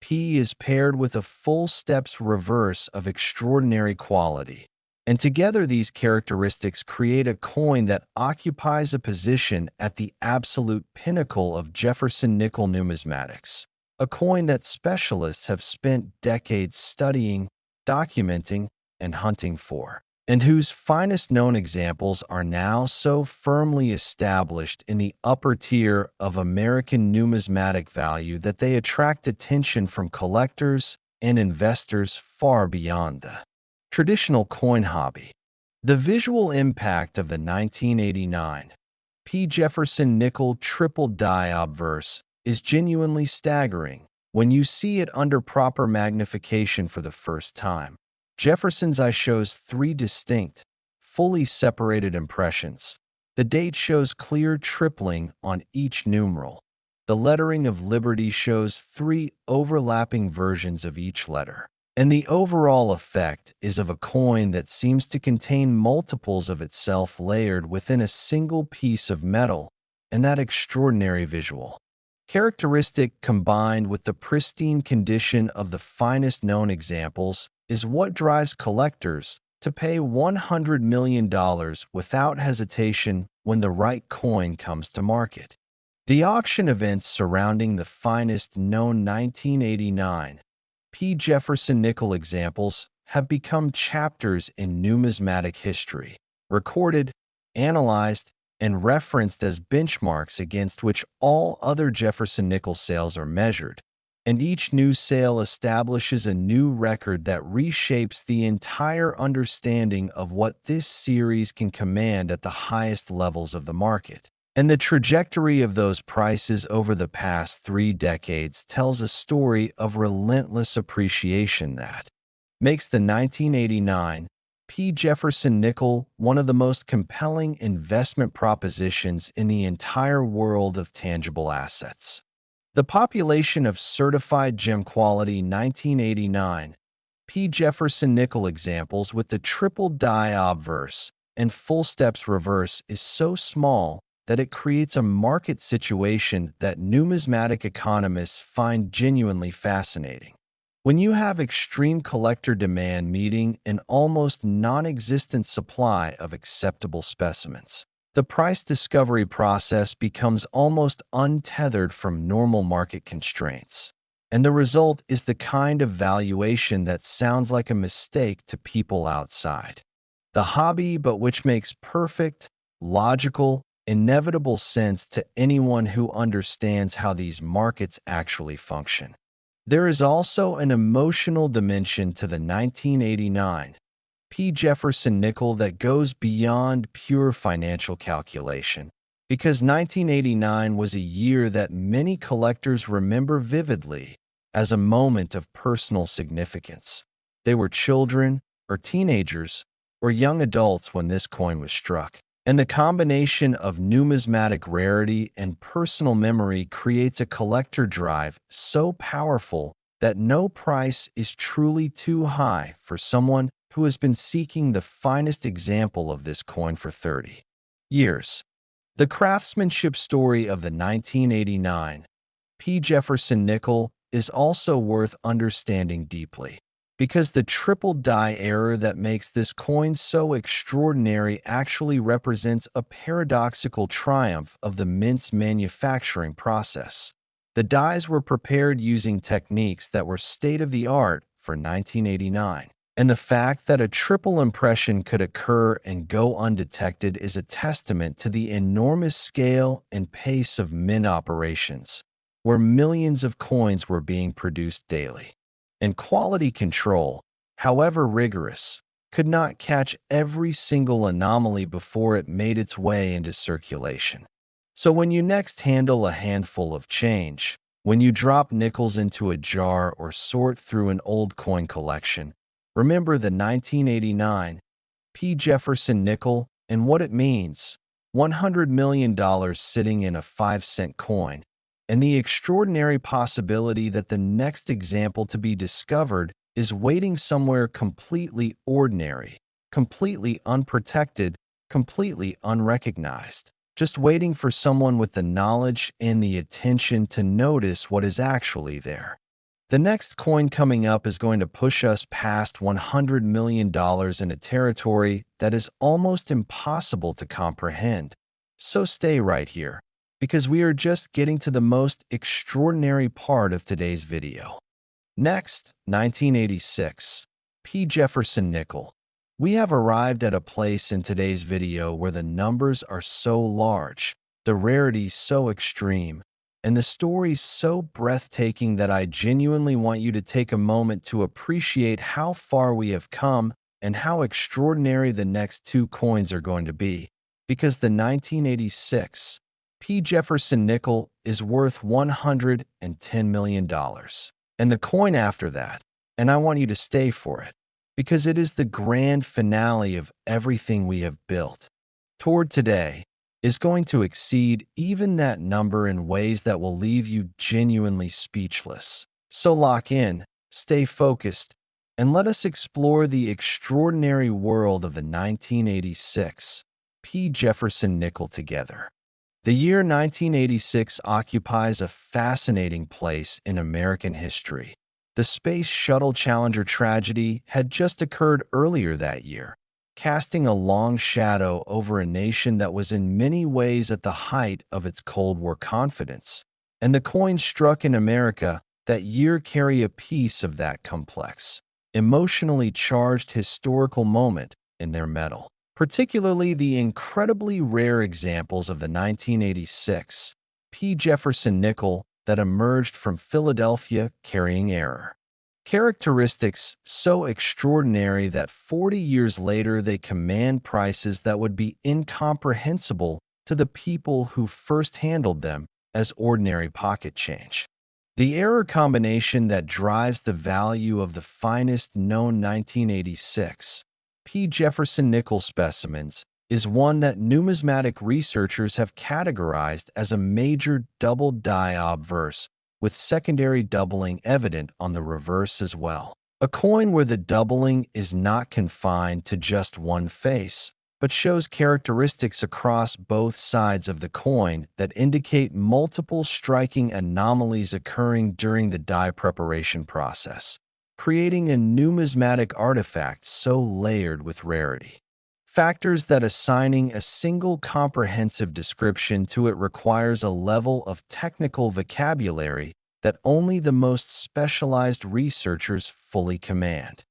P is paired with a full steps reverse of extraordinary quality, and together these characteristics create a coin that occupies a position at the absolute pinnacle of Jefferson nickel numismatics, a coin that specialists have spent decades studying, documenting, and hunting for, and whose finest known examples are now so firmly established in the upper tier of American numismatic value that they attract attention from collectors and investors far beyond the traditional coin hobby. The visual impact of the 1989 P. Jefferson Nickel triple die obverse is genuinely staggering when you see it under proper magnification for the first time. Jefferson's eye shows 3 distinct, fully separated impressions. The date shows clear tripling on each numeral. The lettering of Liberty shows 3 overlapping versions of each letter. And the overall effect is of a coin that seems to contain multiples of itself layered within a single piece of metal, and that extraordinary visual characteristic, combined with the pristine condition of the finest known examples, is what drives collectors to pay $100 million without hesitation when the right coin comes to market. The auction events surrounding the finest known 1989 P. Jefferson Nickel examples have become chapters in numismatic history, recorded, analyzed, and referenced as benchmarks against which all other Jefferson Nickel sales are measured, and each new sale establishes a new record that reshapes the entire understanding of what this series can command at the highest levels of the market. And the trajectory of those prices over the past 3 decades tells a story of relentless appreciation that makes the 1989 P. Jefferson Nickel one of the most compelling investment propositions in the entire world of tangible assets. The population of certified gem quality 1989 P. Jefferson Nickel examples with the triple die obverse and full steps reverse is so small that it creates a market situation that numismatic economists find genuinely fascinating. When you have extreme collector demand meeting an almost non-existent supply of acceptable specimens, the price discovery process becomes almost untethered from normal market constraints. And the result is the kind of valuation that sounds like a mistake to people outside the hobby, but which makes perfect, logical, inevitable sense to anyone who understands how these markets actually function. There is also an emotional dimension to the 1989 P. Jefferson Nickel that goes beyond pure financial calculation, because 1989 was a year that many collectors remember vividly as a moment of personal significance. They were children or teenagers or young adults when this coin was struck. And the combination of numismatic rarity and personal memory creates a collector drive so powerful that no price is truly too high for someone who has been seeking the finest example of this coin for 30 years. The craftsmanship story of the 1989 P. Jefferson Nickel is also worth understanding deeply, because the triple die error that makes this coin so extraordinary actually represents a paradoxical triumph of the mint's manufacturing process. The dies were prepared using techniques that were state-of-the-art for 1989, and the fact that a triple impression could occur and go undetected is a testament to the enormous scale and pace of mint operations, where millions of coins were being produced daily. And quality control, however rigorous, could not catch every single anomaly before it made its way into circulation. So when you next handle a handful of change, when you drop nickels into a jar or sort through an old coin collection, remember the 1989 P. Jefferson Nickel and what it means: $100 million sitting in a 5-cent coin, and the extraordinary possibility that the next example to be discovered is waiting somewhere completely ordinary, completely unprotected, completely unrecognized, just waiting for someone with the knowledge and the attention to notice what is actually there. The next coin coming up is going to push us past $100 million in a territory that is almost impossible to comprehend. So stay right here, because we are just getting to the most extraordinary part of today's video. Next, 1986, P. Jefferson Nickel. We have arrived at a place in today's video where the numbers are so large, the rarity so extreme, and the story so breathtaking that I genuinely want you to take a moment to appreciate how far we have come and how extraordinary the next two coins are going to be, because the 1986 P. Jefferson Nickel is worth $110 million. And the coin after that, and I want you to stay for it, because it is the grand finale of everything we have built toward today, is going to exceed even that number in ways that will leave you genuinely speechless. So lock in, stay focused, and let us explore the extraordinary world of the 1986 P. Jefferson Nickel together. The year 1986 occupies a fascinating place in American history. The Space Shuttle Challenger tragedy had just occurred earlier that year, casting a long shadow over a nation that was in many ways at the height of its Cold War confidence. And the coins struck in America that year carry a piece of that complex, emotionally charged historical moment in their metal. Particularly the incredibly rare examples of the 1986 P. Jefferson Nickel that emerged from Philadelphia carrying error. Characteristics so extraordinary that 40 years later they command prices that would be incomprehensible to the people who first handled them as ordinary pocket change. The error combination that drives the value of the finest known 1986 P. Jefferson Nickel specimens is one that numismatic researchers have categorized as a major double die obverse, with secondary doubling evident on the reverse as well. A coin where the doubling is not confined to just one face, but shows characteristics across both sides of the coin that indicate multiple striking anomalies occurring during the die preparation process, creating a numismatic artifact so layered with rarity. Factors that assigning a single comprehensive description to it requires a level of technical vocabulary that only the most specialized researchers fully command.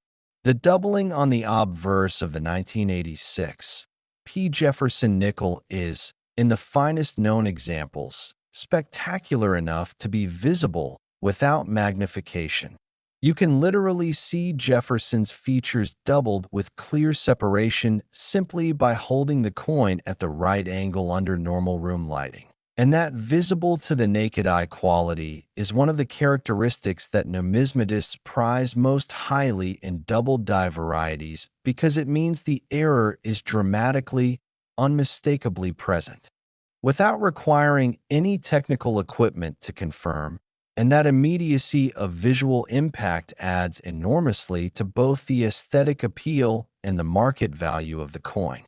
The doubling on the obverse of the 1986 P. Jefferson Nickel is, in the finest known examples, spectacular enough to be visible without magnification. You can literally see Jefferson's features doubled with clear separation simply by holding the coin at the right angle under normal room lighting. And that visible to the naked eye quality is one of the characteristics that numismatists prize most highly in double die varieties because it means the error is dramatically, unmistakably present, without requiring any technical equipment to confirm, and that immediacy of visual impact adds enormously to both the aesthetic appeal and the market value of the coin.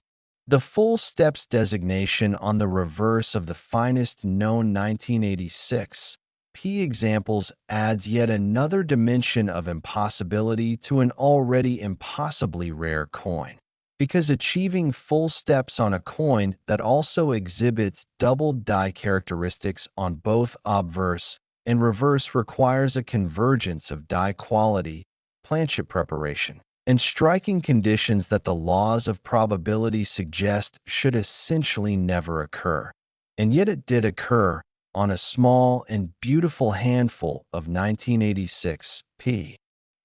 The full steps designation on the reverse of the finest known 1986 P examples adds yet another dimension of impossibility to an already impossibly rare coin, because achieving full steps on a coin that also exhibits double die characteristics on both obverse and reverse requires a convergence of die quality, planchet preparation, and striking conditions that the laws of probability suggest should essentially never occur. And yet it did occur on a small and beautiful handful of 1986 P.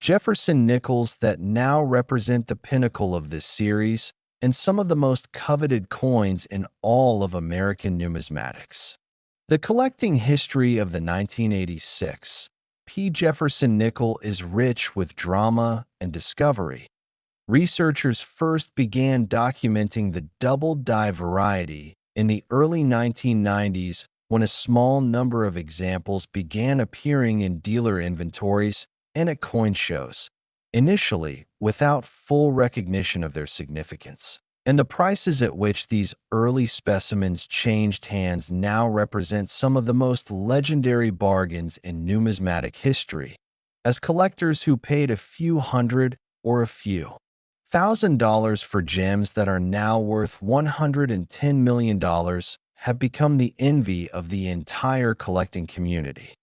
Jefferson Nickels that now represent the pinnacle of this series and some of the most coveted coins in all of American numismatics. The collecting history of the 1986 P. Jefferson Nickel is rich with drama and discovery. Researchers first began documenting the double die variety in the early 1990s when a small number of examples began appearing in dealer inventories and at coin shows, initially without full recognition of their significance. And the prices at which these early specimens changed hands now represent some of the most legendary bargains in numismatic history, as collectors who paid a few hundred or a few $1,000 for gems that are now worth $110 million have become the envy of the entire collecting community.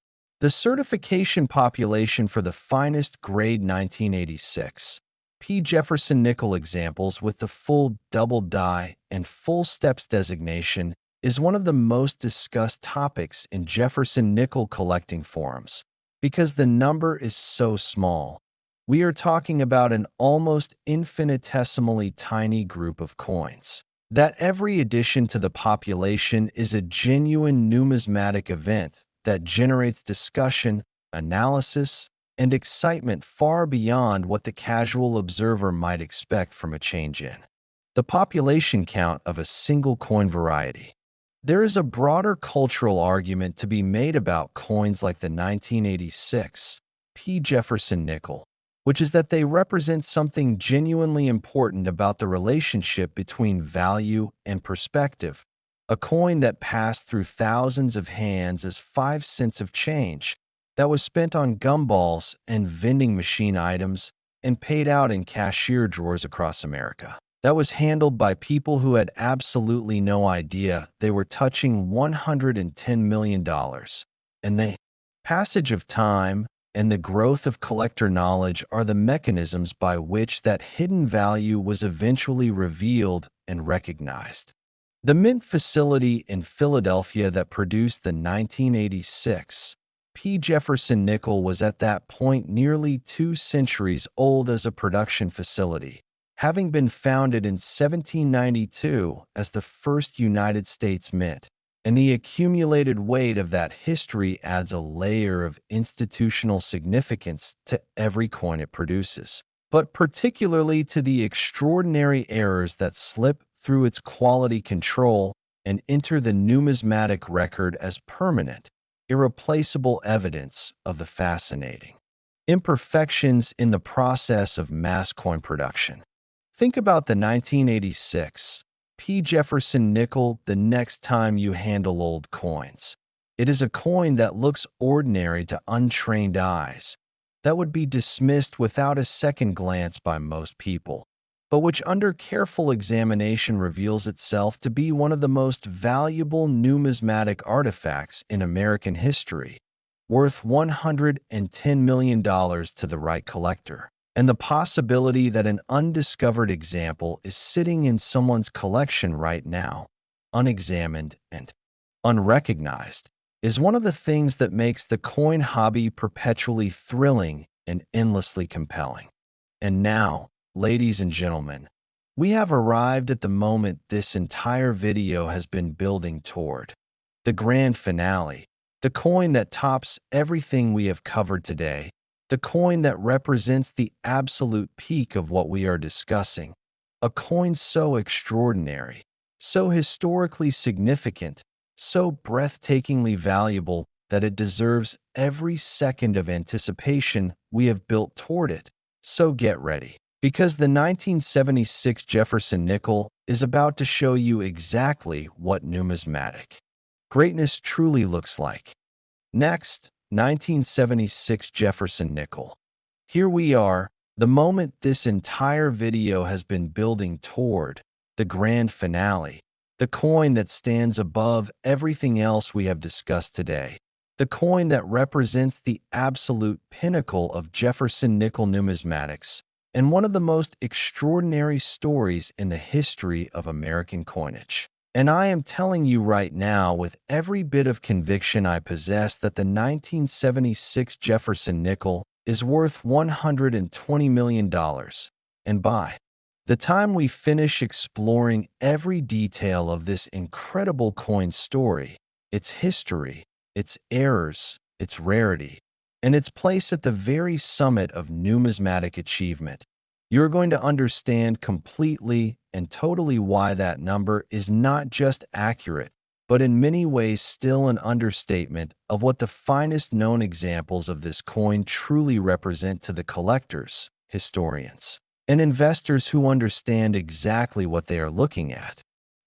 The certification population for the finest grade 1986 P. Jefferson Nickel examples with the full double die and full steps designation is one of the most discussed topics in Jefferson Nickel collecting forums because the number is so small. We are talking about an almost infinitesimally tiny group of coins. That every addition to the population is a genuine numismatic event that generates discussion, analysis, and excitement far beyond what the casual observer might expect from a change in the population count of a single coin variety. There is a broader cultural argument to be made about coins like the 1986 P. Jefferson Nickel, which is that they represent something genuinely important about the relationship between value and perspective. A coin that passed through thousands of hands as 5 cents of change that was spent on gumballs and vending machine items and paid out in cashier drawers across America. That was handled by people who had absolutely no idea they were touching $110 million. And the passage of time and the growth of collector knowledge are the mechanisms by which that hidden value was eventually revealed and recognized. The mint facility in Philadelphia that produced the 1986 P. Jefferson Nickel was at that point nearly 2 centuries old as a production facility, having been founded in 1792 as the first United States mint, and the accumulated weight of that history adds a layer of institutional significance to every coin it produces, but particularly to the extraordinary errors that slip through its quality control and enter the numismatic record as permanent, irreplaceable evidence of the fascinating imperfections in the process of mass coin production. Think about the 1986 P. Jefferson Nickel the next time you handle old coins. It is a coin that looks ordinary to untrained eyes, that would be dismissed without a second glance by most people, but which under careful examination reveals itself to be one of the most valuable numismatic artifacts in American history, worth $110 million to the right collector. And the possibility that an undiscovered example is sitting in someone's collection right now, unexamined and unrecognized, is one of the things that makes the coin hobby perpetually thrilling and endlessly compelling. And now, ladies and gentlemen, we have arrived at the moment this entire video has been building toward. The grand finale, the coin that tops everything we have covered today, the coin that represents the absolute peak of what we are discussing, a coin so extraordinary, so historically significant, so breathtakingly valuable that it deserves every second of anticipation we have built toward it. So get ready, because the 1976 Jefferson Nickel is about to show you exactly what numismatic greatness truly looks like. Next, 1976 Jefferson Nickel. Here we are, the moment this entire video has been building toward, the grand finale, the coin that stands above everything else we have discussed today, the coin that represents the absolute pinnacle of Jefferson Nickel numismatics, and one of the most extraordinary stories in the history of American coinage. And I am telling you right now with every bit of conviction I possess that the 1976 Jefferson Nickel is worth $120 million. And by the time we finish exploring every detail of this incredible coin story, its history, its errors, its rarity, and its place at the very summit of numismatic achievement, you're going to understand completely and totally why that number is not just accurate, but in many ways still an understatement of what the finest known examples of this coin truly represent to the collectors, historians, and investors who understand exactly what they are looking at.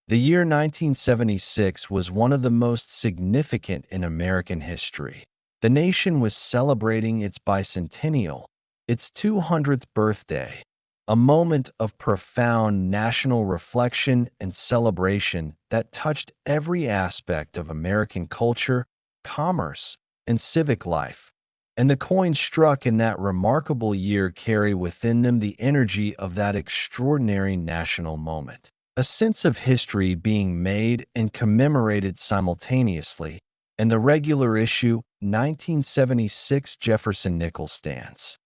The year 1976 was one of the most significant in American history. The nation was celebrating its bicentennial, its 200th birthday, a moment of profound national reflection and celebration that touched every aspect of American culture, commerce, and civic life. And the coins struck in that remarkable year carry within them the energy of that extraordinary national moment. A sense of history being made and commemorated simultaneously, and the regular issue 1976 Jefferson Nickel stands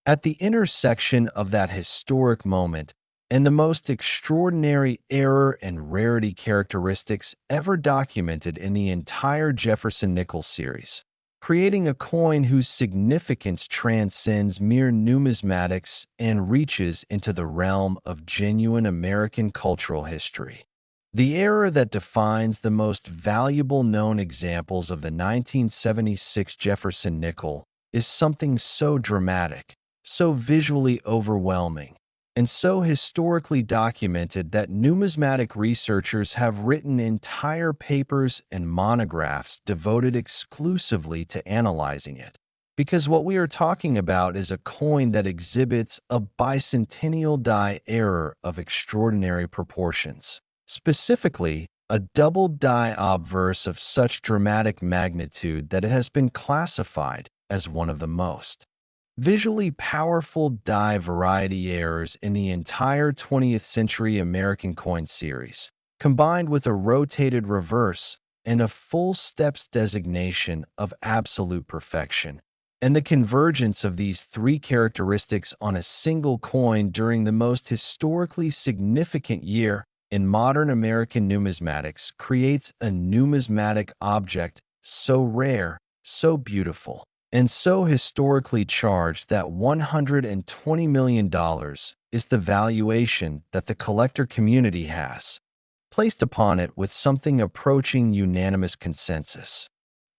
at the intersection of that historic moment and the most extraordinary error and rarity characteristics ever documented in the entire Jefferson Nickel series, creating a coin whose significance transcends mere numismatics and reaches into the realm of genuine American cultural history. The era that defines the most valuable known examples of the 1976 Jefferson Nickel is something so dramatic, so visually overwhelming, and so historically documented that numismatic researchers have written entire papers and monographs devoted exclusively to analyzing it. Because what we are talking about is a coin that exhibits a bicentennial die error of extraordinary proportions. Specifically, a double die obverse of such dramatic magnitude that it has been classified as one of the most visually powerful die variety errors in the entire 20th century American coin series, combined with a rotated reverse and a full steps designation of absolute perfection. And the convergence of these three characteristics on a single coin during the most historically significant year in modern American numismatics creates a numismatic object so rare, so beautiful, and so historically charged that $120 million is the valuation that the collector community has placed upon it with something approaching unanimous consensus.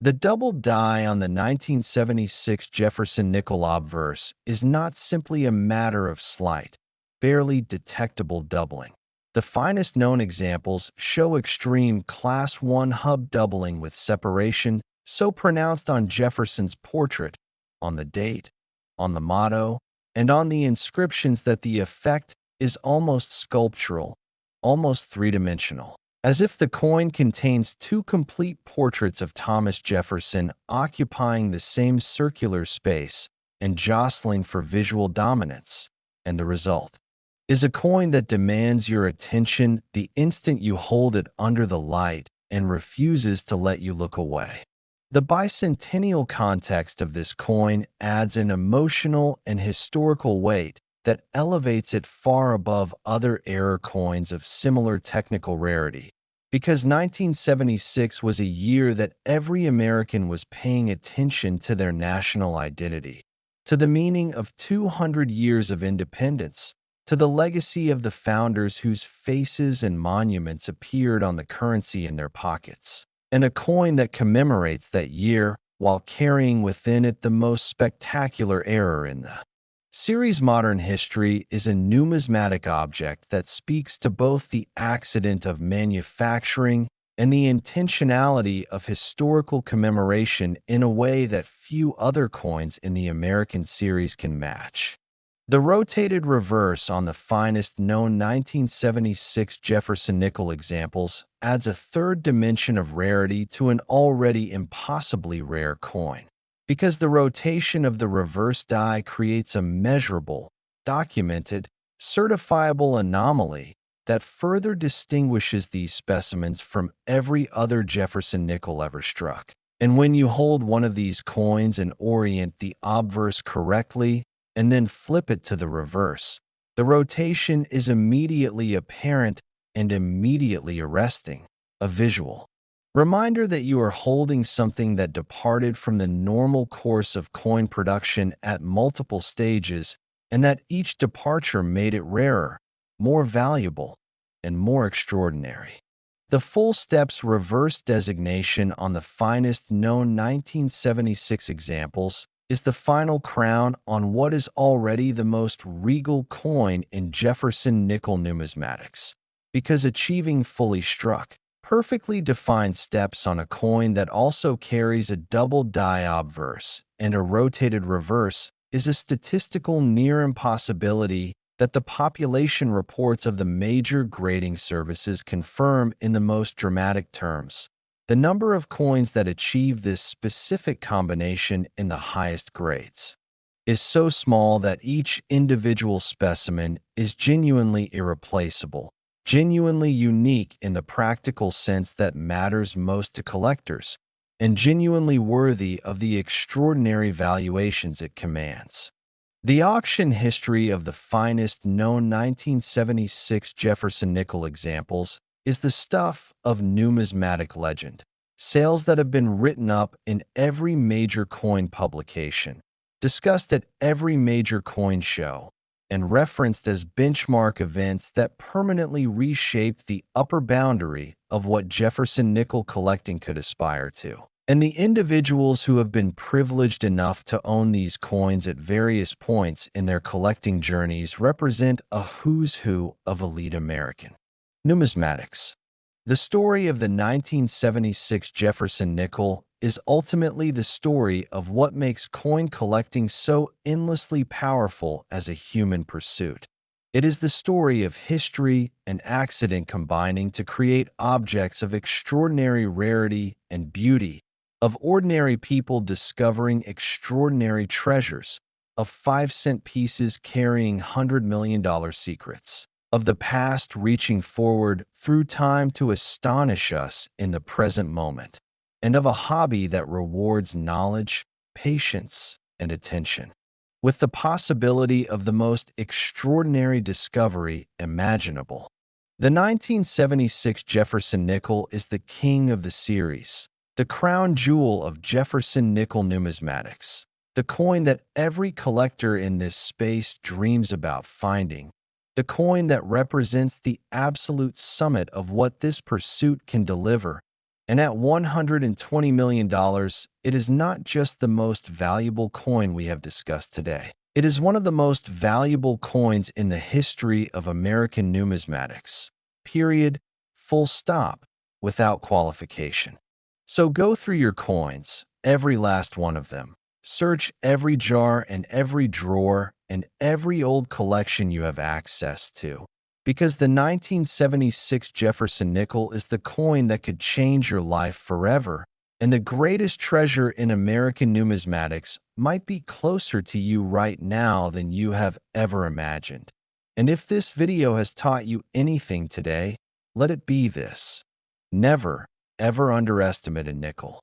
The double die on the 1976 Jefferson Nickel obverse is not simply a matter of slight, barely detectable doubling. The finest known examples show extreme Class 1 hub doubling with separation so pronounced on Jefferson's portrait, on the date, on the motto, and on the inscriptions that the effect is almost sculptural, almost three-dimensional, as if the coin contains two complete portraits of Thomas Jefferson occupying the same circular space and jostling for visual dominance. And the result is a coin that demands your attention the instant you hold it under the light and refuses to let you look away. The bicentennial context of this coin adds an emotional and historical weight that elevates it far above other era coins of similar technical rarity. Because 1976 was a year that every American was paying attention to their national identity, to the meaning of 200 years of independence, to the legacy of the founders whose faces and monuments appeared on the currency in their pockets, and a coin that commemorates that year while carrying within it the most spectacular error in the series. Modern history is a numismatic object that speaks to both the accident of manufacturing and the intentionality of historical commemoration in a way that few other coins in the American series can match. The rotated reverse on the finest known 1976 Jefferson Nickel examples adds a third dimension of rarity to an already impossibly rare coin, because the rotation of the reverse die creates a measurable, documented, certifiable anomaly that further distinguishes these specimens from every other Jefferson nickel ever struck. And when you hold one of these coins and orient the obverse correctly, and then flip it to the reverse, the rotation is immediately apparent and immediately arresting, a visual reminder that you are holding something that departed from the normal course of coin production at multiple stages, and that each departure made it rarer, more valuable, and more extraordinary. The full steps reverse designation on the finest known 1976 examples is the final crown on what is already the most regal coin in Jefferson nickel numismatics, because achieving fully struck, perfectly defined steps on a coin that also carries a double die obverse and a rotated reverse is a statistical near impossibility that the population reports of the major grading services confirm in the most dramatic terms. The number of coins that achieve this specific combination in the highest grades is so small that each individual specimen is genuinely irreplaceable, genuinely unique in the practical sense that matters most to collectors, and genuinely worthy of the extraordinary valuations it commands. The auction history of the finest known 1976 Jefferson nickel examples is the stuff of numismatic legend, sales that have been written up in every major coin publication, discussed at every major coin show, and referenced as benchmark events that permanently reshaped the upper boundary of what Jefferson nickel collecting could aspire to. And the individuals who have been privileged enough to own these coins at various points in their collecting journeys represent a who's who of elite American numismatics. The story of the 1976 Jefferson nickel is ultimately the story of what makes coin collecting so endlessly powerful as a human pursuit. It is the story of history and accident combining to create objects of extraordinary rarity and beauty, of ordinary people discovering extraordinary treasures, of 5-cent pieces carrying $100 million secrets, of the past reaching forward through time to astonish us in the present moment, and of a hobby that rewards knowledge, patience, and attention, with the possibility of the most extraordinary discovery imaginable. The 1976 Jefferson nickel is the king of the series, the crown jewel of Jefferson nickel numismatics, the coin that every collector in this space dreams about finding, the coin that represents the absolute summit of what this pursuit can deliver. And at $120 million, it is not just the most valuable coin we have discussed today. It is one of the most valuable coins in the history of American numismatics. Period. Full stop. Without qualification. So go through your coins, every last one of them. Search every jar and every drawer and every old collection you have access to, because the 1976 Jefferson nickel is the coin that could change your life forever, and the greatest treasure in American numismatics might be closer to you right now than you have ever imagined. And if this video has taught you anything today, let it be this: never, ever underestimate a nickel.